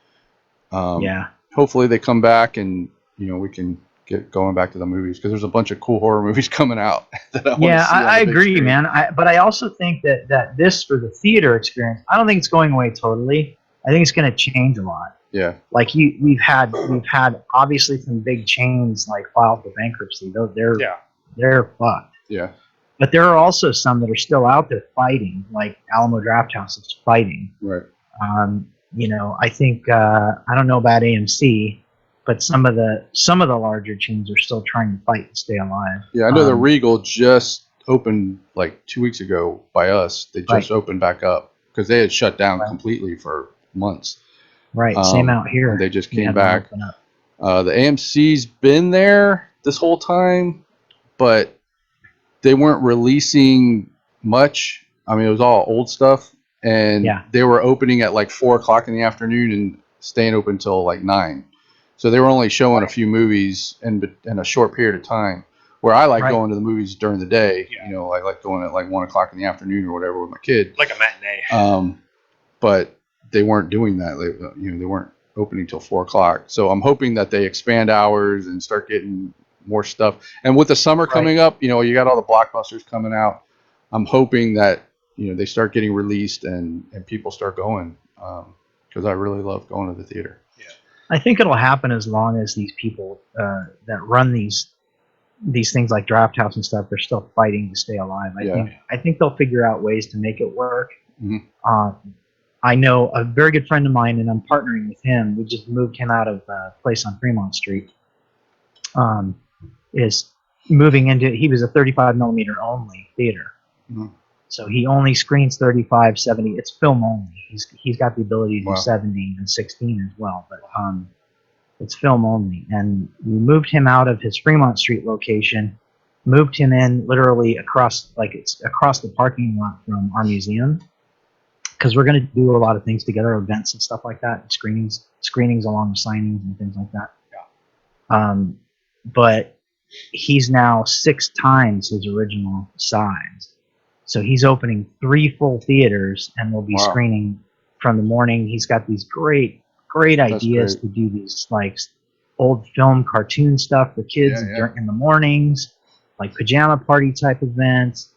Yeah. Hopefully they come back and we can get going back to the movies, because there's a bunch of cool horror movies coming out that I want to see. I agree, man. But I also think that this, for the theater experience, I don't think it's going away totally. I think it's going to change a lot. Yeah. Like we've had obviously some big chains like file for bankruptcy. They're fucked. Yeah. But there are also some that are still out there fighting, like Alamo Drafthouse is fighting. Right. I think I don't know about AMC, but some of the larger chains are still trying to fight to stay alive. Yeah, I know the Regal just opened like 2 weeks ago by us. They just opened back up because they had shut down completely for months. Right. Same out here. And they just came back. The AMC's been there this whole time, but they weren't releasing much. I mean, it was all old stuff, and they were opening at like 4:00 in the afternoon and staying open till like 9. So they were only showing a few movies in a short period of time. Where I like going to the movies during the day. I like going at like 1:00 in the afternoon or whatever with my kid. Like a matinee. But they weren't doing that. They weren't opening till 4:00. So I'm hoping that they expand hours and start getting more stuff. And with the summer coming up, you got all the blockbusters coming out. I'm hoping that they start getting released and people start going, because I really love going to the theater. Yeah, I think it'll happen as long as these people that run these things like Draft House and stuff, they're still fighting to stay alive. I think they'll figure out ways to make it work. Mm-hmm. I know a very good friend of mine, and I'm partnering with him. We just moved him out of a place on Fremont Street. is moving into. He was a 35 millimeter only theater, so he only screens 35, 70. It's film only. He's got the ability to do 70 and 16 as well, but it's film only. And we moved him out of his Fremont Street location, moved him in literally across the parking lot from our museum, because we're going to do a lot of things together, events and stuff like that, screenings along with signings and things like that. But he's now 6 times his original size. So he's opening 3 full theaters, and we'll be screening from the morning. He's got these great ideas to do these like old film cartoon stuff for kids in the mornings, like pajama party type events.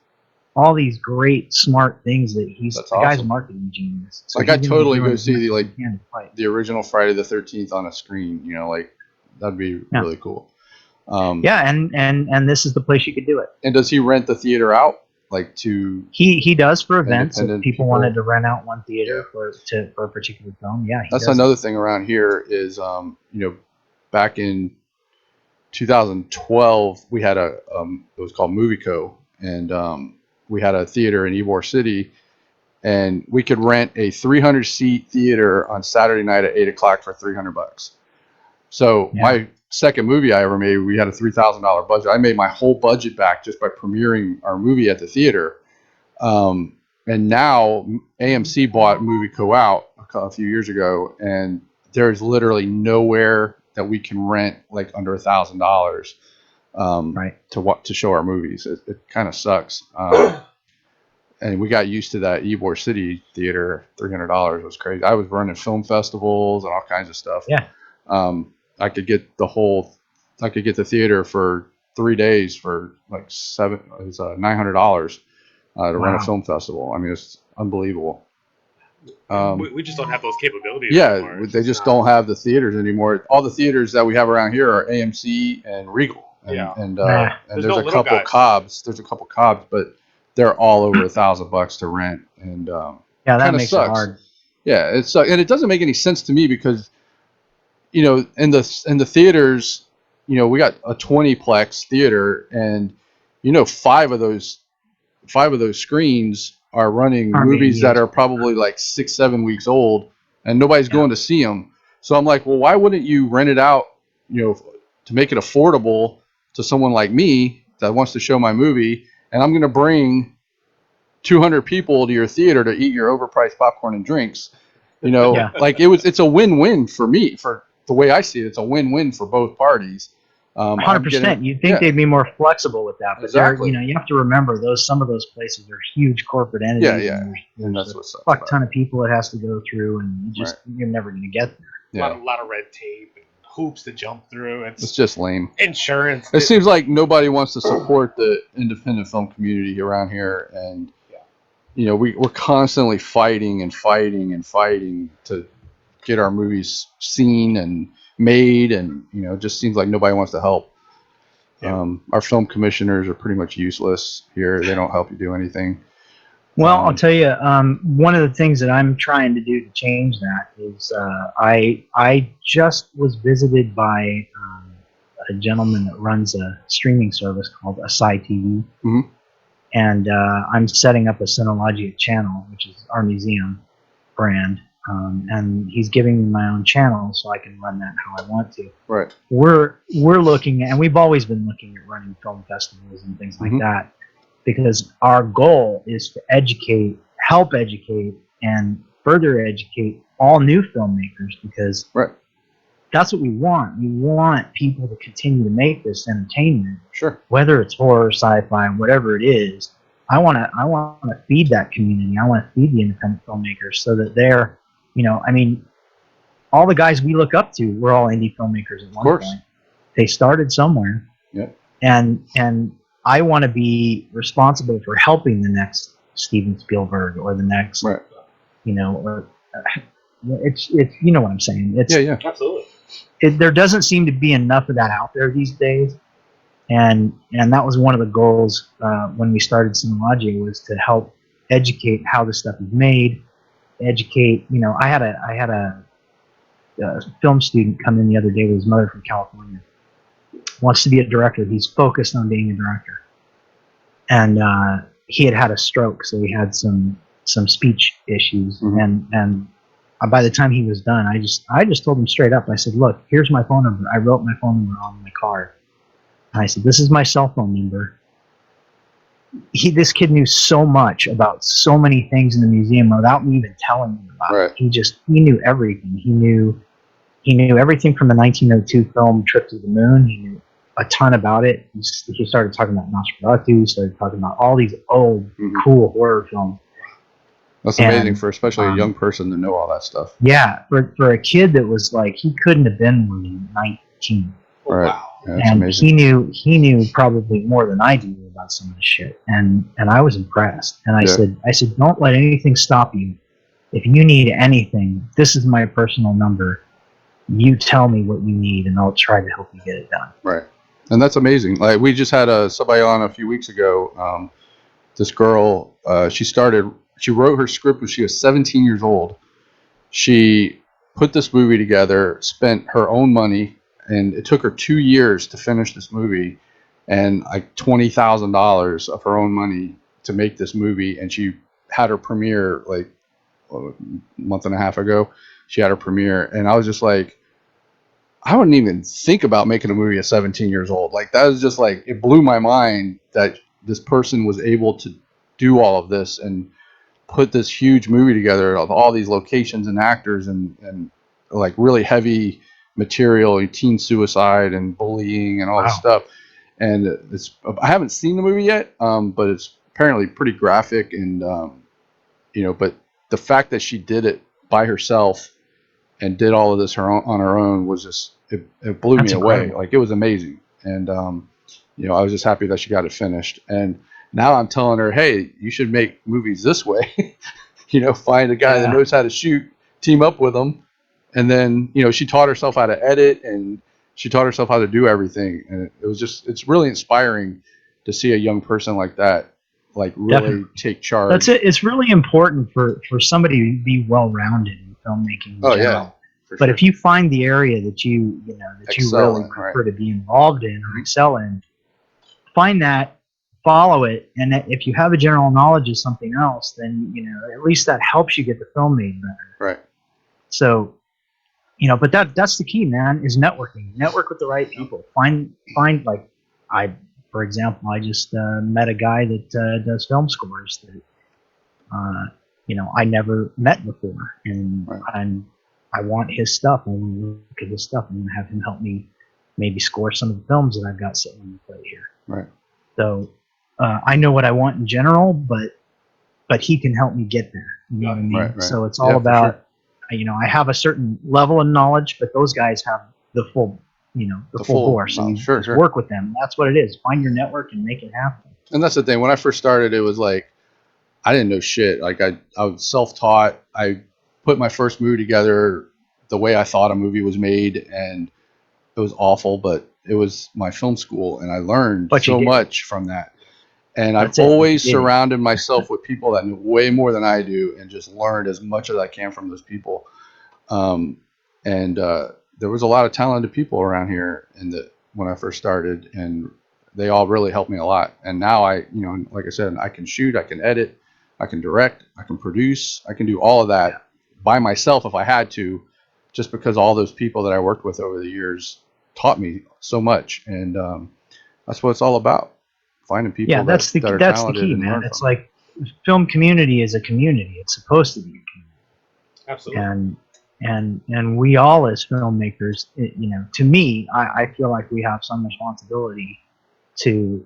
All these great smart things that the guy's a marketing genius. So like, I'd totally go see the original Friday the 13th on a screen. You know, like that'd be really cool. And this is the place you could do it. And does he rent the theater out, like to? He does for events. If people wanted to rent out one theater for a particular film, that's another thing around here is back in 2012 we had it was called Movie Co. and we had a theater in Ybor City, and we could rent a 300-seat theater on Saturday night at 8 o'clock for $300. So my second movie I ever made, we had a $3,000 budget. I made my whole budget back just by premiering our movie at the theater. And now AMC bought Movie Co. out a few years ago, and there's literally nowhere that we can rent like under $1,000 to show our movies. It kind of sucks. And we got used to that Ybor City theater. $300 was crazy. I was running film festivals and all kinds of stuff. I could get the theater for 3 days for like $900 to run a film festival. I mean, it's unbelievable. We just don't have those capabilities. Yeah, they just don't have the theaters anymore. All the theaters that we have around here are AMC and Regal. And there's a couple Cobbs. There's a couple Cobbs, but they're all over $1,000 to rent. And that makes it hard. Yeah, it sucks, and it doesn't make any sense to me because in the theaters, we got a 20-plex theater, and 5 of those screens are running movies that are probably like 6-7 weeks old, and nobody's going to see them. So I'm like, well, why wouldn't you rent it out, to make it affordable to someone like me that wants to show my movie, and I'm going to bring 200 people to your theater to eat your overpriced popcorn and drinks. Like it's a win-win for me. For the way I see it, it's a win-win for both parties. 100%. You'd think they'd be more flexible with that, but you have to remember some of those places are huge corporate entities. And that's what's a fuck ton of people it has to go through, and you're never going to get there. A lot of red tape and hoops to jump through. It's just lame. Insurance. It seems like nobody wants to support the independent film community around here, and we're constantly fighting to get our movies seen and made, and it just seems like nobody wants to help. Our film commissioners are pretty much useless here. They don't help you do anything. Well, I'll tell you, one of the things that I'm trying to do to change that is I just was visited by a gentleman that runs a streaming service called Asai TV. And I'm setting up a Cinologia channel, which is our museum brand. And he's giving me my own channel so I can run that how I want to. Right. We're looking at, and we've always been looking at running film festivals and things like that, because our goal is to help educate, and further educate all new filmmakers, because that's what we want. We want people to continue to make this entertainment. Sure. Whether it's horror, sci-fi, whatever it is, I want to feed that community. I want to feed the independent filmmakers so that they're, all the guys we look up to, we're all indie filmmakers at one point. They started somewhere. Yep. And I want to be responsible for helping the next Steven Spielberg or the next, or it's you know what I'm saying. It's, absolutely. There doesn't seem to be enough of that out there these days, and that was one of the goals when we started Cinologia, was to help educate how this stuff is made. Educate, I had a film student come in the other day with his mother from California, wants to be a director. He's focused on being a director, and he had a stroke, so he had some speech issues, and by the time he was done, I just told him straight up. I said, "Look, here's my phone number. I wrote my phone number on my card." And I said, "This is my cell phone number." This kid knew so much about so many things in the museum without me even telling him about it. He knew everything. He knew everything from the 1902 film Trip to the Moon. He knew a ton about it. He started talking about Nosferatu. He started talking about all these old, cool horror films. That's amazing for especially a young person to know all that stuff. Yeah, for a kid that was like, he couldn't have been more than 19. Right. Wow. Yeah, that's and amazing. he knew probably more than I do about some of the shit, and I was impressed. And I said, don't let anything stop you. If you need anything, this is my personal number. You tell me what you need, and I'll try to help you get it done. Right, and that's amazing. Like, we just had somebody on a few weeks ago. This girl, she wrote her script when she was 17 years old. She put this movie together, spent her own money, and it took her 2 years to finish this movie, and like $20,000 of her own money to make this movie. And she had her premiere like a month and a half ago. She had her premiere, and I was just like, I wouldn't even think about making a movie at 17 years old. Like, that was just like, it blew my mind that this person was able to do all of this and put this huge movie together of all these locations and actors and like really heavy material, teen suicide and bullying and all this stuff. And I haven't seen the movie yet, but it's apparently pretty graphic, and but the fact that she did it by herself and did all of this on her own was just, it blew me away. Like, it was amazing. And I was just happy that she got it finished. And now I'm telling her, hey, you should make movies this way. Find a guy that knows how to shoot, team up with him, and then she taught herself how to edit, and she taught herself how to do everything. And it's really inspiring to see a young person like that, like, really take charge. That's it. It's really important for somebody to be well-rounded in filmmaking. Oh yeah. But if you find the area that you really prefer to be involved in or excel in, find that, follow it, and if you have a general knowledge of something else, then at least that helps you get the film made better. Right. So, but that's the key, man, is networking. Network with the right people. Find like, for example, I just met a guy that does film scores that I never met before, and I want his stuff. I want to look at his stuff. I'm going to have him help me maybe score some of the films that I've got sitting on the plate here. Right. So I know what I want in general, but he can help me get there. You know what I mean? Right. So it's all about, I have a certain level of knowledge, but those guys have the full, the full bore. So you just work with them. That's what it is. Find your network and make it happen. And that's the thing. When I first started, it was like, I didn't know shit. Like, I was self-taught. I put my first movie together the way I thought a movie was made, and it was awful, but it was my film school, and I learned so much from that. And I've always surrounded myself with people that know way more than I do, and just learned as much as I can from those people. There was a lot of talented people around here when I first started, and they all really helped me a lot. And now like I said, I can shoot, I can edit, I can direct, I can produce, I can do all of that by myself if I had to, just because all those people that I worked with over the years taught me so much. And that's what it's all about. Finding people that are talented. Yeah, that's the key, man. It's like, film community is a community. It's supposed to be a community. Absolutely. And we all, as filmmakers, to me, I feel like we have some responsibility to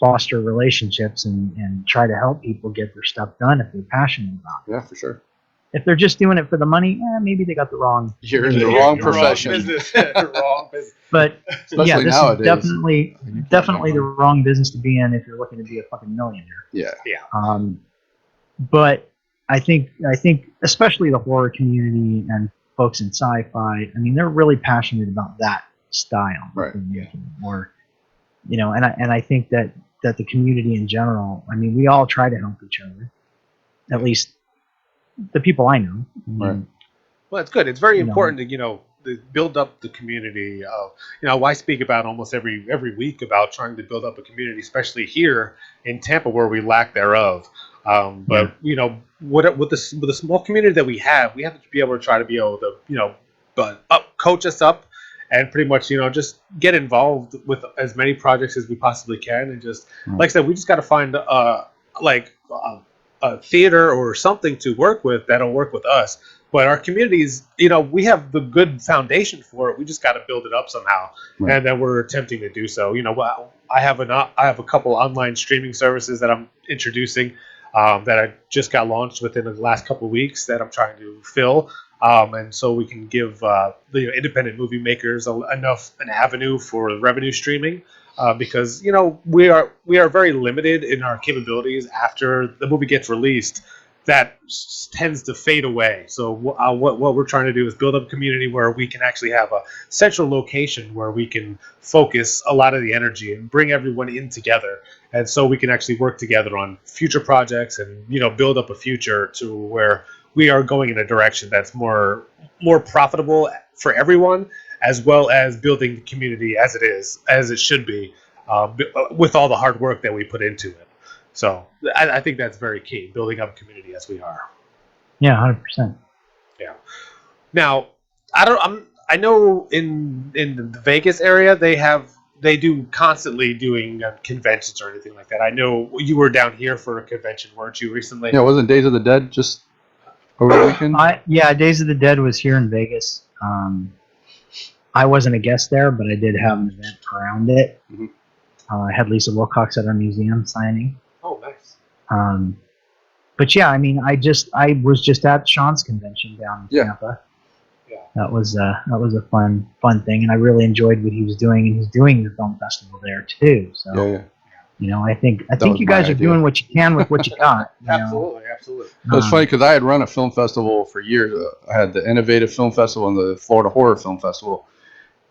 foster relationships and try to help people get their stuff done if they're passionate about it. Yeah, for sure. If they're just doing it for the money, maybe they got the wrong. You're in the wrong profession. Wrong business. Wrong business. But especially this nowadays, is definitely the wrong business to be in if you're looking to be a fucking millionaire. Yeah. But I think especially the horror community and folks in sci-fi, I mean, they're really passionate about that style. Right. Or, and I think that the community in general, I mean, we all try to help each other. At least the people I know. Right. Well, it's good. It's very important to build up the community. I speak about almost every week about trying to build up a community, especially here in Tampa where we lack thereof. But with the small community that we have to be able to try to be able to coach us up, and pretty much just get involved with as many projects as we possibly can, and just like I said, we just got to find a theater or something to work with that'll work with us. But our communities, we have the good foundation for it. We just got to build it up somehow, and then we're attempting to do so. I have a couple online streaming services that I'm introducing that I just got launched within the last couple of weeks that I'm trying to fill. And so we can give the independent movie makers an avenue for revenue streaming, because we are very limited in our capabilities after the movie gets released. That tends to fade away. So what we're trying to do is build up a community where we can actually have a central location where we can focus a lot of the energy and bring everyone in together, and so we can actually work together on future projects and build up a future to where we are going in a direction that's more profitable for everyone, as well as building the community as it should be, with all the hard work that we put into it. So I think that's very key, building up a community as we are. Yeah, 100%. Yeah. Now, I know in the Vegas area they do constantly doing conventions or anything like that. I know you were down here for a convention, weren't you, recently? Yeah, wasn't Days of the Dead just over the weekend? Days of the Dead was here in Vegas. I wasn't a guest there, but I did have an event around it. Mm-hmm. I had Lisa Wilcox at our museum signing. Oh, nice. But yeah, I mean, I was just at Sean's convention down in Tampa. Yeah. That was a fun thing, and I really enjoyed what he was doing, and he's doing the film festival there too. So I think you guys are doing what you can with what you got. Absolutely. It was funny because I had run a film festival for years. I had the Innovative Film Festival and the Florida Horror Film Festival,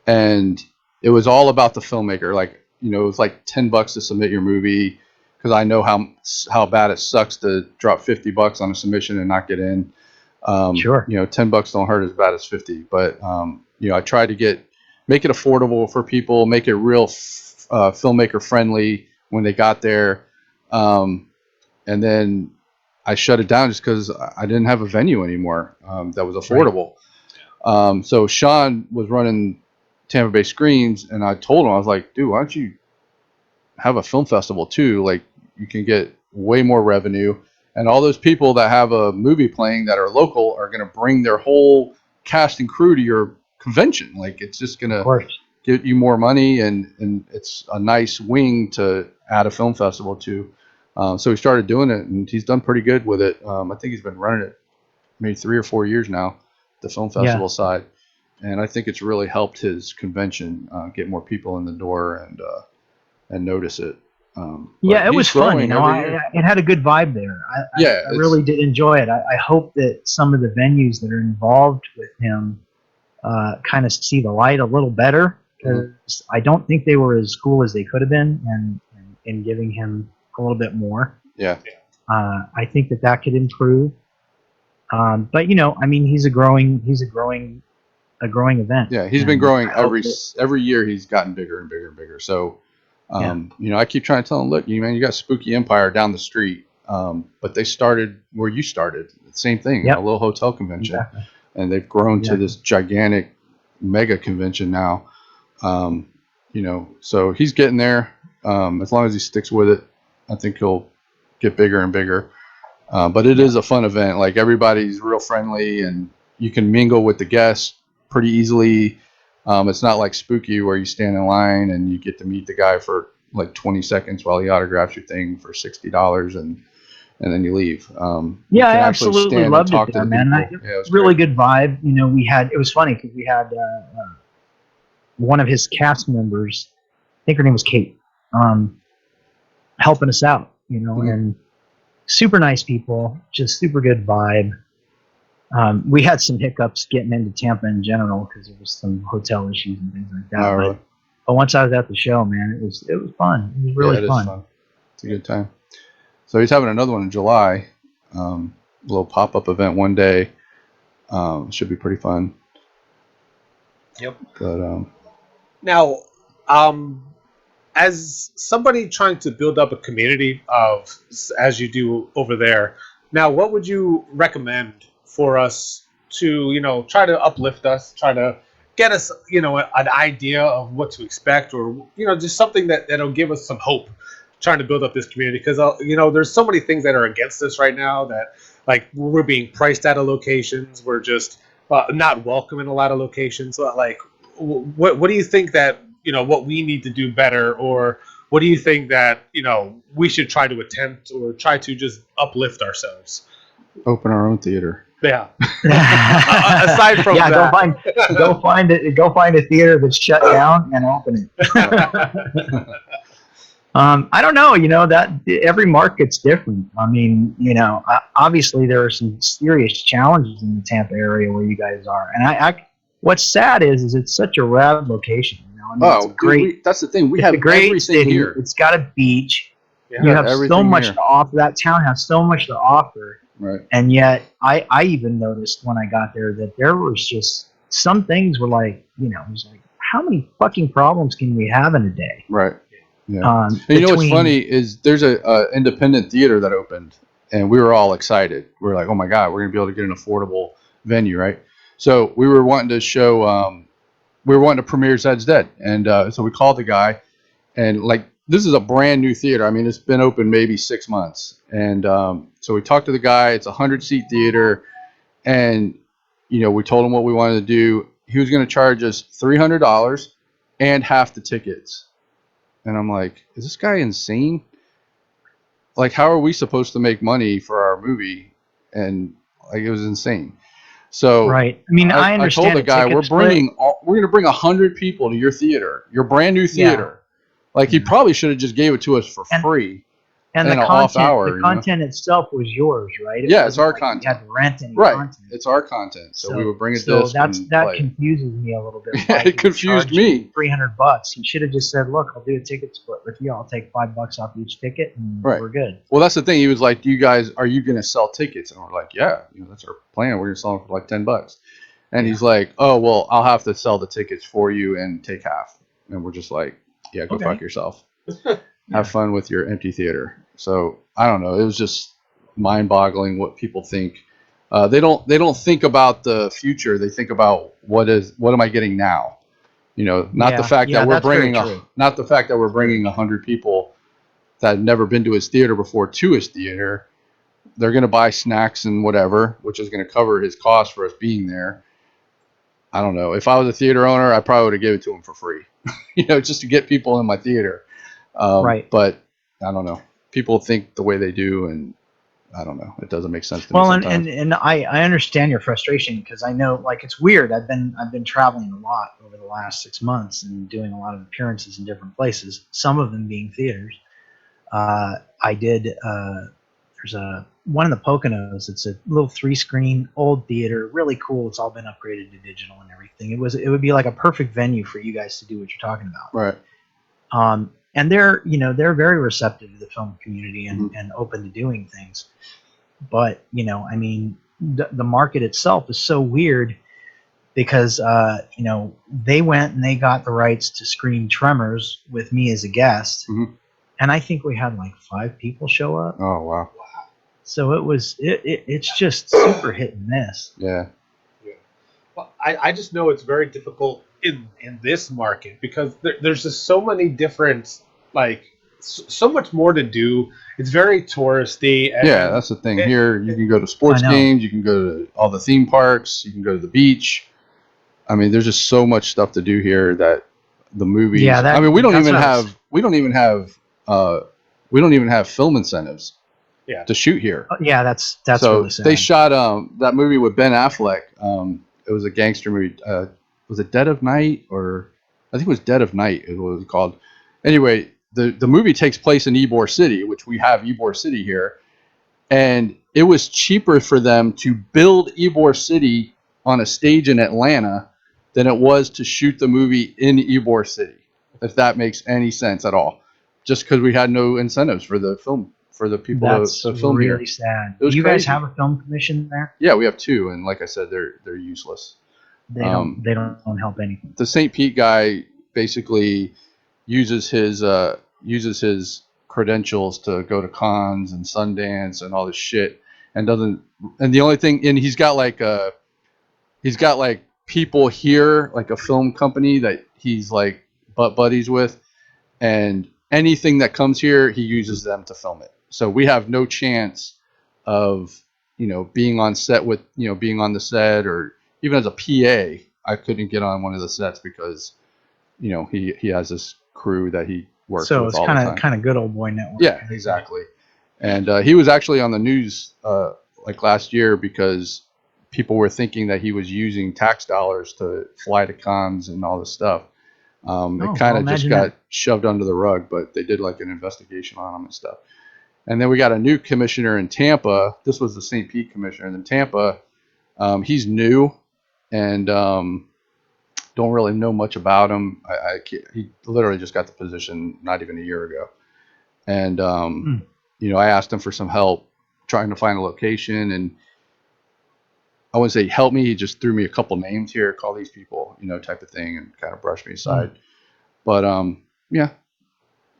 and it was all about the filmmaker. Like, it was like $10 to submit your movie, because I know how bad it sucks to drop $50 on a submission and not get in. Sure. $10 don't hurt as bad as 50, but I tried to make it affordable for people, make it real filmmaker friendly when they got there, and then I shut it down just because I didn't have a venue anymore that was affordable. Right. So Sean was running Tampa Bay Screens, and I told him, I was like, dude, why don't you have a film festival too? Like, you can get way more revenue, and all those people that have a movie playing that are local are going to bring their whole cast and crew to your convention. Like, it's just going to get you more money, and it's a nice wing to add a film festival to. So he started doing it, and he's done pretty good with it. I think he's been running it maybe 3 or 4 years now, the film festival side. And I think it's really helped his convention get more people in the door and notice it. It was fun. It had a good vibe there. I really did enjoy it. I hope that some of the venues that are involved with him kind of see the light a little better, because I don't think they were as cool as they could have been, and in giving him a little bit more. Yeah. I think that could improve. But I mean, he's a growing event. Yeah, he's been growing every year. He's gotten bigger and bigger and bigger. So, I keep trying to tell him, look, you got Spooky Empire down the street, but they started where you started. Same thing, a little hotel convention, and they've grown to this gigantic mega convention now. So he's getting there. As long as he sticks with it, I think he'll get bigger and bigger. But it is a fun event. Like, everybody's real friendly, and you can mingle with the guests pretty easily. It's not like Spooky where you stand in line and you get to meet the guy for like 20 seconds while he autographs your thing for $60 and then you leave. I absolutely loved it there, man. It was really good vibe. It was funny because we had one of his cast members, I think her name was Kate, helping us out, and super nice people, just super good vibe. We had some hiccups getting into Tampa in general because there was some hotel issues and things like that. Really? But once I was at the show, man, it was fun. It was really fun. It's a good time. So he's having another one in July, a little pop-up event one day. Should be pretty fun. Yep. But Now, as somebody trying to build up a community of, as you do over there, now what would you recommend for us to, try to uplift us, try to get us, an idea of what to expect, or just something that'll give us some hope, trying to build up this community, because there's so many things that are against us right now, that like we're being priced out of locations, we're just not welcome in a lot of locations. So, like, what do you think that what we need to do better, or what do you think that we should try to attempt, or try to just uplift ourselves? open our own theater. Yeah. Aside from yeah, that, go find a theater that's shut down and open it. I don't know. That every market's different. I mean, obviously there are some serious challenges in the Tampa area where you guys are, and what's sad is it's such a rad location. I mean, it's great. That's the thing. We It's have a great everything city. here. It's got a beach. Yeah. You have so everything much here. to offer. That town has so much to offer. Right. And yet, I even noticed when I got there that there was just some things were like, it was like, how many fucking problems can we have in a day? Right. Yeah. And you know what's funny is there's a independent theater that opened, and we were all excited. We were like, oh my god, we're gonna be able to get an affordable venue, right? So we were wanting to show, we were wanting to premiere Zed's Dead, and so we called the guy, and like, this is a brand new theater. I mean, it's been open maybe 6 months, and so we talked to the guy. It's a 100-seat theater, and we told him what we wanted to do. He was going to charge us $300 and half the tickets, and I'm like, is this guy insane? Like, how are we supposed to make money for our movie? And like, it was insane. So right. I mean, I understand. I told the guy, we're going to bring 100 people to your theater, your brand new theater. Yeah. Like, he probably should have just gave it to us for free. And the content itself was yours, right? It's our content. You had to rent any right. content. It's our content, so we would bring it. So that confuses me a little bit. Yeah, it confused me. $300. He should have just said, "Look, I'll do a ticket split with you. I'll take $5 off each ticket, and we're good." Well, that's the thing. He was like, "You guys, are you going to sell tickets?" And we're like, "Yeah, that's our plan. We're going to sell them for like $10." And he's like, "Oh, well, I'll have to sell the tickets for you and take half." And we're just like, "Yeah, go fuck yourself. Have fun with your empty theater." So I don't know. It was just mind-boggling what people think. They don't think about the future. They think about what am I getting now? Not the fact that we're bringing not the fact that we're bringing 100 people that have never been to his theater before to his theater. They're going to buy snacks and whatever, which is going to cover his cost for us being there. I don't know. If I was a theater owner, I probably would have given it to him for free, just to get people in my theater. Right. But I don't know. People think the way they do, and I don't know. It doesn't make sense to me. Well, sometimes. and I understand your frustration, because I know, like, it's weird. I've been traveling a lot over the last 6 months and doing a lot of appearances in different places. Some of them being theaters. I did. There's one in the Poconos. It's a little 3-screen old theater, really cool. It's all been upgraded to digital and everything. It would be like a perfect venue for you guys to do what you're talking about. Right. And they're very receptive to the film community and open to doing things. But, I mean, the market itself is so weird, because, they went and they got the rights to screen Tremors with me as a guest. Mm-hmm. And I think we had like 5 people show up. Oh, wow. So it's just super hit and miss. Yeah. Well, I just know it's very difficult in this market, because there's just so many different, like, so much more to do. It's very touristy. And yeah, that's the thing. Here, you can go to sports games. You can go to all the theme parks. You can go to the beach. I mean, there's just so much stuff to do here that the movies. Yeah, I mean, we don't even have film incentives. Yeah. To shoot here. Yeah, that's so really sad. They shot that movie with Ben Affleck. It was a gangster movie. Was it Dead of Night, or I think it was Dead of Night is what it was called. Anyway, the movie takes place in Ybor City, which we have Ybor City here, and it was cheaper for them to build Ybor City on a stage in Atlanta than it was to shoot the movie in Ybor City, if that makes any sense at all. Just because we had no incentives for the film. For the people to film here. That's really sad. Do you guys have a film commission there? Yeah, we have 2, and like I said, they're useless. They don't help anything. The St. Pete guy basically uses his credentials to go to cons and Sundance and all this shit, and the only thing, and he's got like people here, like a film company that he's like buddies with, and anything that comes here, he uses them to film it. So we have no chance of, being on set with, being on the set, or even as a PA, I couldn't get on one of the sets because, he has this crew that he works So with it's all the time. kind of good old boy network. Yeah, exactly. And he was actually on the news like last year because people were thinking that he was using tax dollars to fly to cons and all this stuff. It kind of just got shoved under the rug, but they did like an investigation on him and stuff. And then we got a new commissioner in Tampa. This was the St. Pete commissioner in Tampa. He's new and don't really know much about him. He literally just got the position not even a year ago. And, I asked him for some help trying to find a location, and I wouldn't say he helped me. He just threw me a couple names here, call these people, type of thing, and kind of brushed me aside. But, yeah,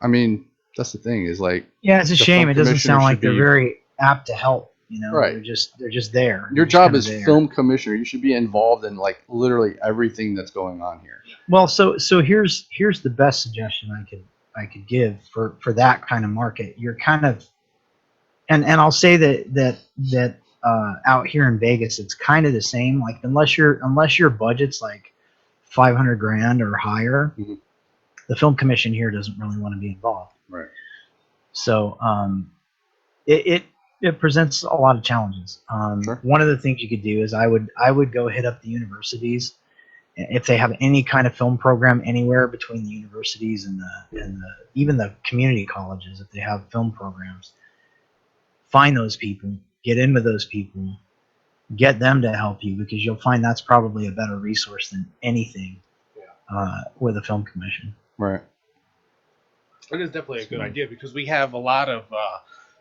I mean, that's the thing is like, yeah, it's a shame. It doesn't sound like they're be very apt to help. Right. They're just there. Your job is film commissioner. You should be involved in like literally everything that's going on here. Well, so here's the best suggestion I could give for that kind of market. You're kind of, and I'll say that out here in Vegas, it's kind of the same. Like unless your budget's like $500,000 or higher, the film commission here doesn't really want to be involved. Right. So it presents a lot of challenges. Sure. One of the things you could do is I would go hit up the universities if they have any kind of film program anywhere between the universities and even the community colleges. If they have film programs, find those people, get in with those people, get them to help you, because you'll find that's probably a better resource than anything with a film commission. Right. It is definitely a good idea because we have a lot of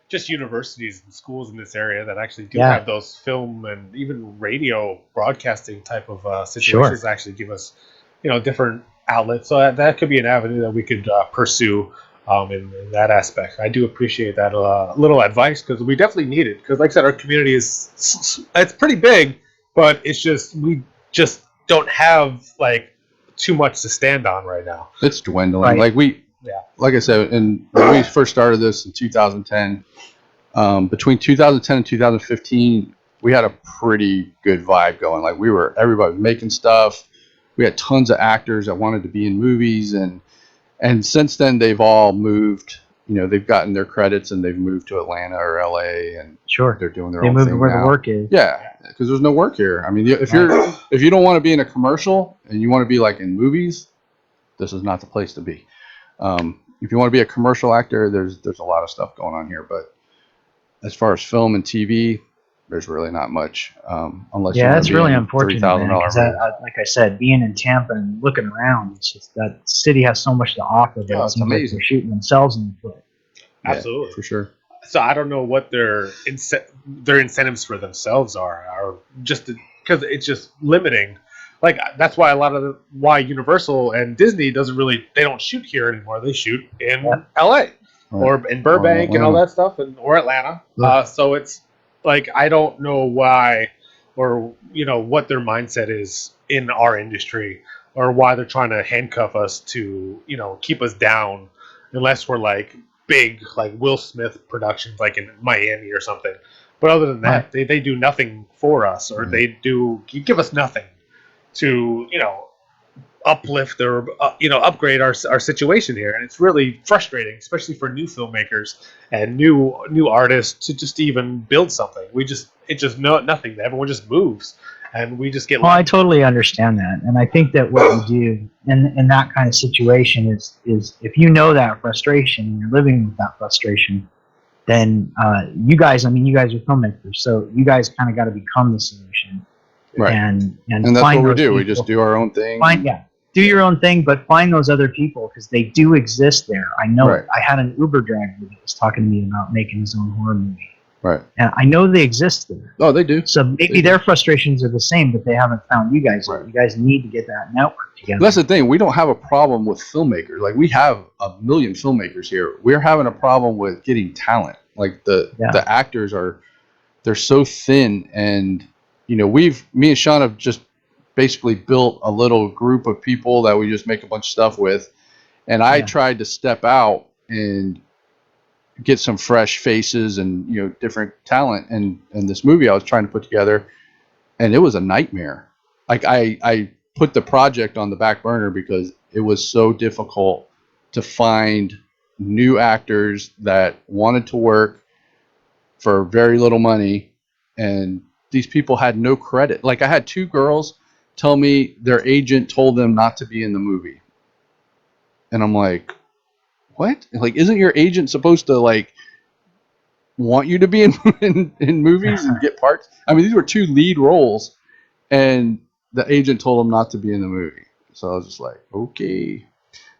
just universities and schools in this area that actually do have those film and even radio broadcasting type of situations that actually give us, different outlets. So that could be an avenue that we could pursue in that aspect. I do appreciate that little advice because we definitely need it. Because like I said, our community it's pretty big, but it's just we just don't have like too much to stand on right now. It's dwindling. Right. Like I said, when we first started this in 2010, between 2010 and 2015, we had a pretty good vibe going. Like everybody was making stuff. We had tons of actors that wanted to be in movies, and since then they've all moved. They've gotten their credits and they've moved to Atlanta or LA, and they're doing their own thing. They moved where the work is. Yeah, because there's no work here. I mean, if you don't want to be in a commercial and you want to be like in movies, this is not the place to be. If you want to be a commercial actor, there's a lot of stuff going on here, but as far as film and TV, there's really not much. Unless that's really unfortunate. $3,000. Like I said, being in Tampa and looking around, it's just that city has so much to offer. That it's amazing. Like they're shooting themselves in the foot. Absolutely, for sure. So I don't know what their incentives for themselves are just because it's just limiting. Like that's why why Universal and Disney they don't shoot here anymore. They shoot in LA or in Burbank and all that stuff, or Atlanta. So it's like I don't know why, or what their mindset is in our industry, or why they're trying to handcuff us to keep us down, unless we're like big like Will Smith productions like in Miami or something. But other than that, they do nothing for us, or they give us nothing to uplift or upgrade our situation here, and it's really frustrating, especially for new filmmakers and new artists to just even build something. It's just nothing. Everyone just moves, and we just get. Well, I totally understand that, and I think that what you do in that kind of situation is if you know that frustration and you're living with that frustration, then you guys are filmmakers, so you guys kind of got to become the solution. Right. And that's what we do. We just do our own thing. Do your own thing, but find those other people because they do exist there. I know it. I had an Uber driver that was talking to me about making his own horror movie. Right. And I know they exist there. Oh, they do. So maybe their frustrations are the same, but they haven't found you guys yet. Right. You guys need to get that network together. That's the thing. We don't have a problem with filmmakers. Like, we have a million filmmakers here. We're having a problem with getting talent. Like, the actors they're so thin. And, you know, me and Sean have just basically built a little group of people that we just make a bunch of stuff with. And I tried to step out and get some fresh faces and, you know, different talent. And this movie I was trying to put together, and it was a nightmare. Like, I put the project on the back burner because it was so difficult to find new actors that wanted to work for very little money, and these people had no credit. Like, I had 2 girls tell me their agent told them not to be in the movie. And I'm like, what? Like, isn't your agent supposed to, like, want you to be in movies and get parts? I mean, these were 2 lead roles, and the agent told them not to be in the movie. So I was just like, okay.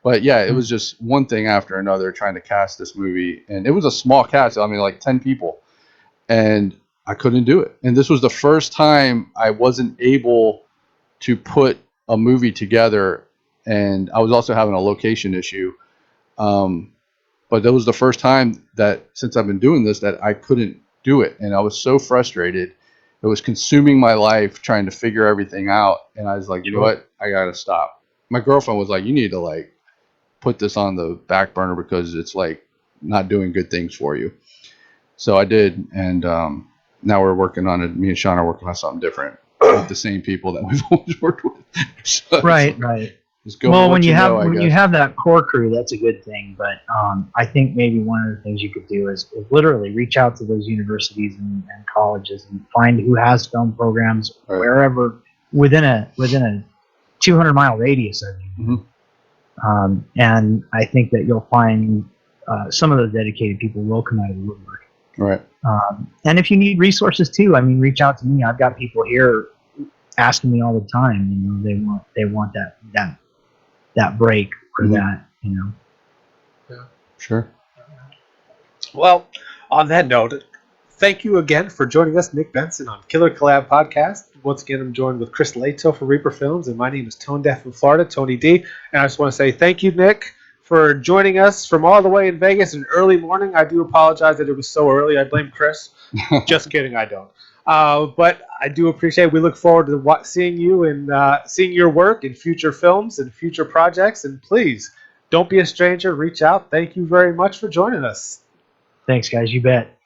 But yeah, it was just one thing after another trying to cast this movie. And it was a small cast. I mean, like 10 people. And I couldn't do it. And this was the first time I wasn't able to put a movie together. And I was also having a location issue. But that was the first time that, since I've been doing this, that I couldn't do it. And I was so frustrated. It was consuming my life trying to figure everything out. And I was like, you know what? I got to stop. My girlfriend was like, you need to, like, put this on the back burner because it's, like, not doing good things for you. So I did. And now we're working on it. Me and Sean are working on something different with the same people that we've always worked with. So right. Just go well, when you have that core crew, that's a good thing. But I think maybe one of the things you could do is literally reach out to those universities and colleges and find who has film programs wherever within a 200-mile radius of you. Mm-hmm. And I think that you'll find some of those dedicated people will come out of the woodwork. Right. And if you need resources too, I mean, reach out to me. I've got people here asking me all the time. You know, they want that break or that, you know. Yeah. Sure. Well, on that note, thank you again for joining us, Nick Benson, on Killer Collab Podcast. Once again, I'm joined with Chris Lato for Reaper Films, and my name is Tone Deaf from Florida, Tony D. And I just want to say thank you, Nick, for joining us from all the way in Vegas in early morning. I do apologize that it was so early. I blame Chris. Just kidding, I don't. But I do appreciate it. We look forward to seeing you and seeing your work in future films and future projects. And please, don't be a stranger. Reach out. Thank you very much for joining us. Thanks, guys. You bet.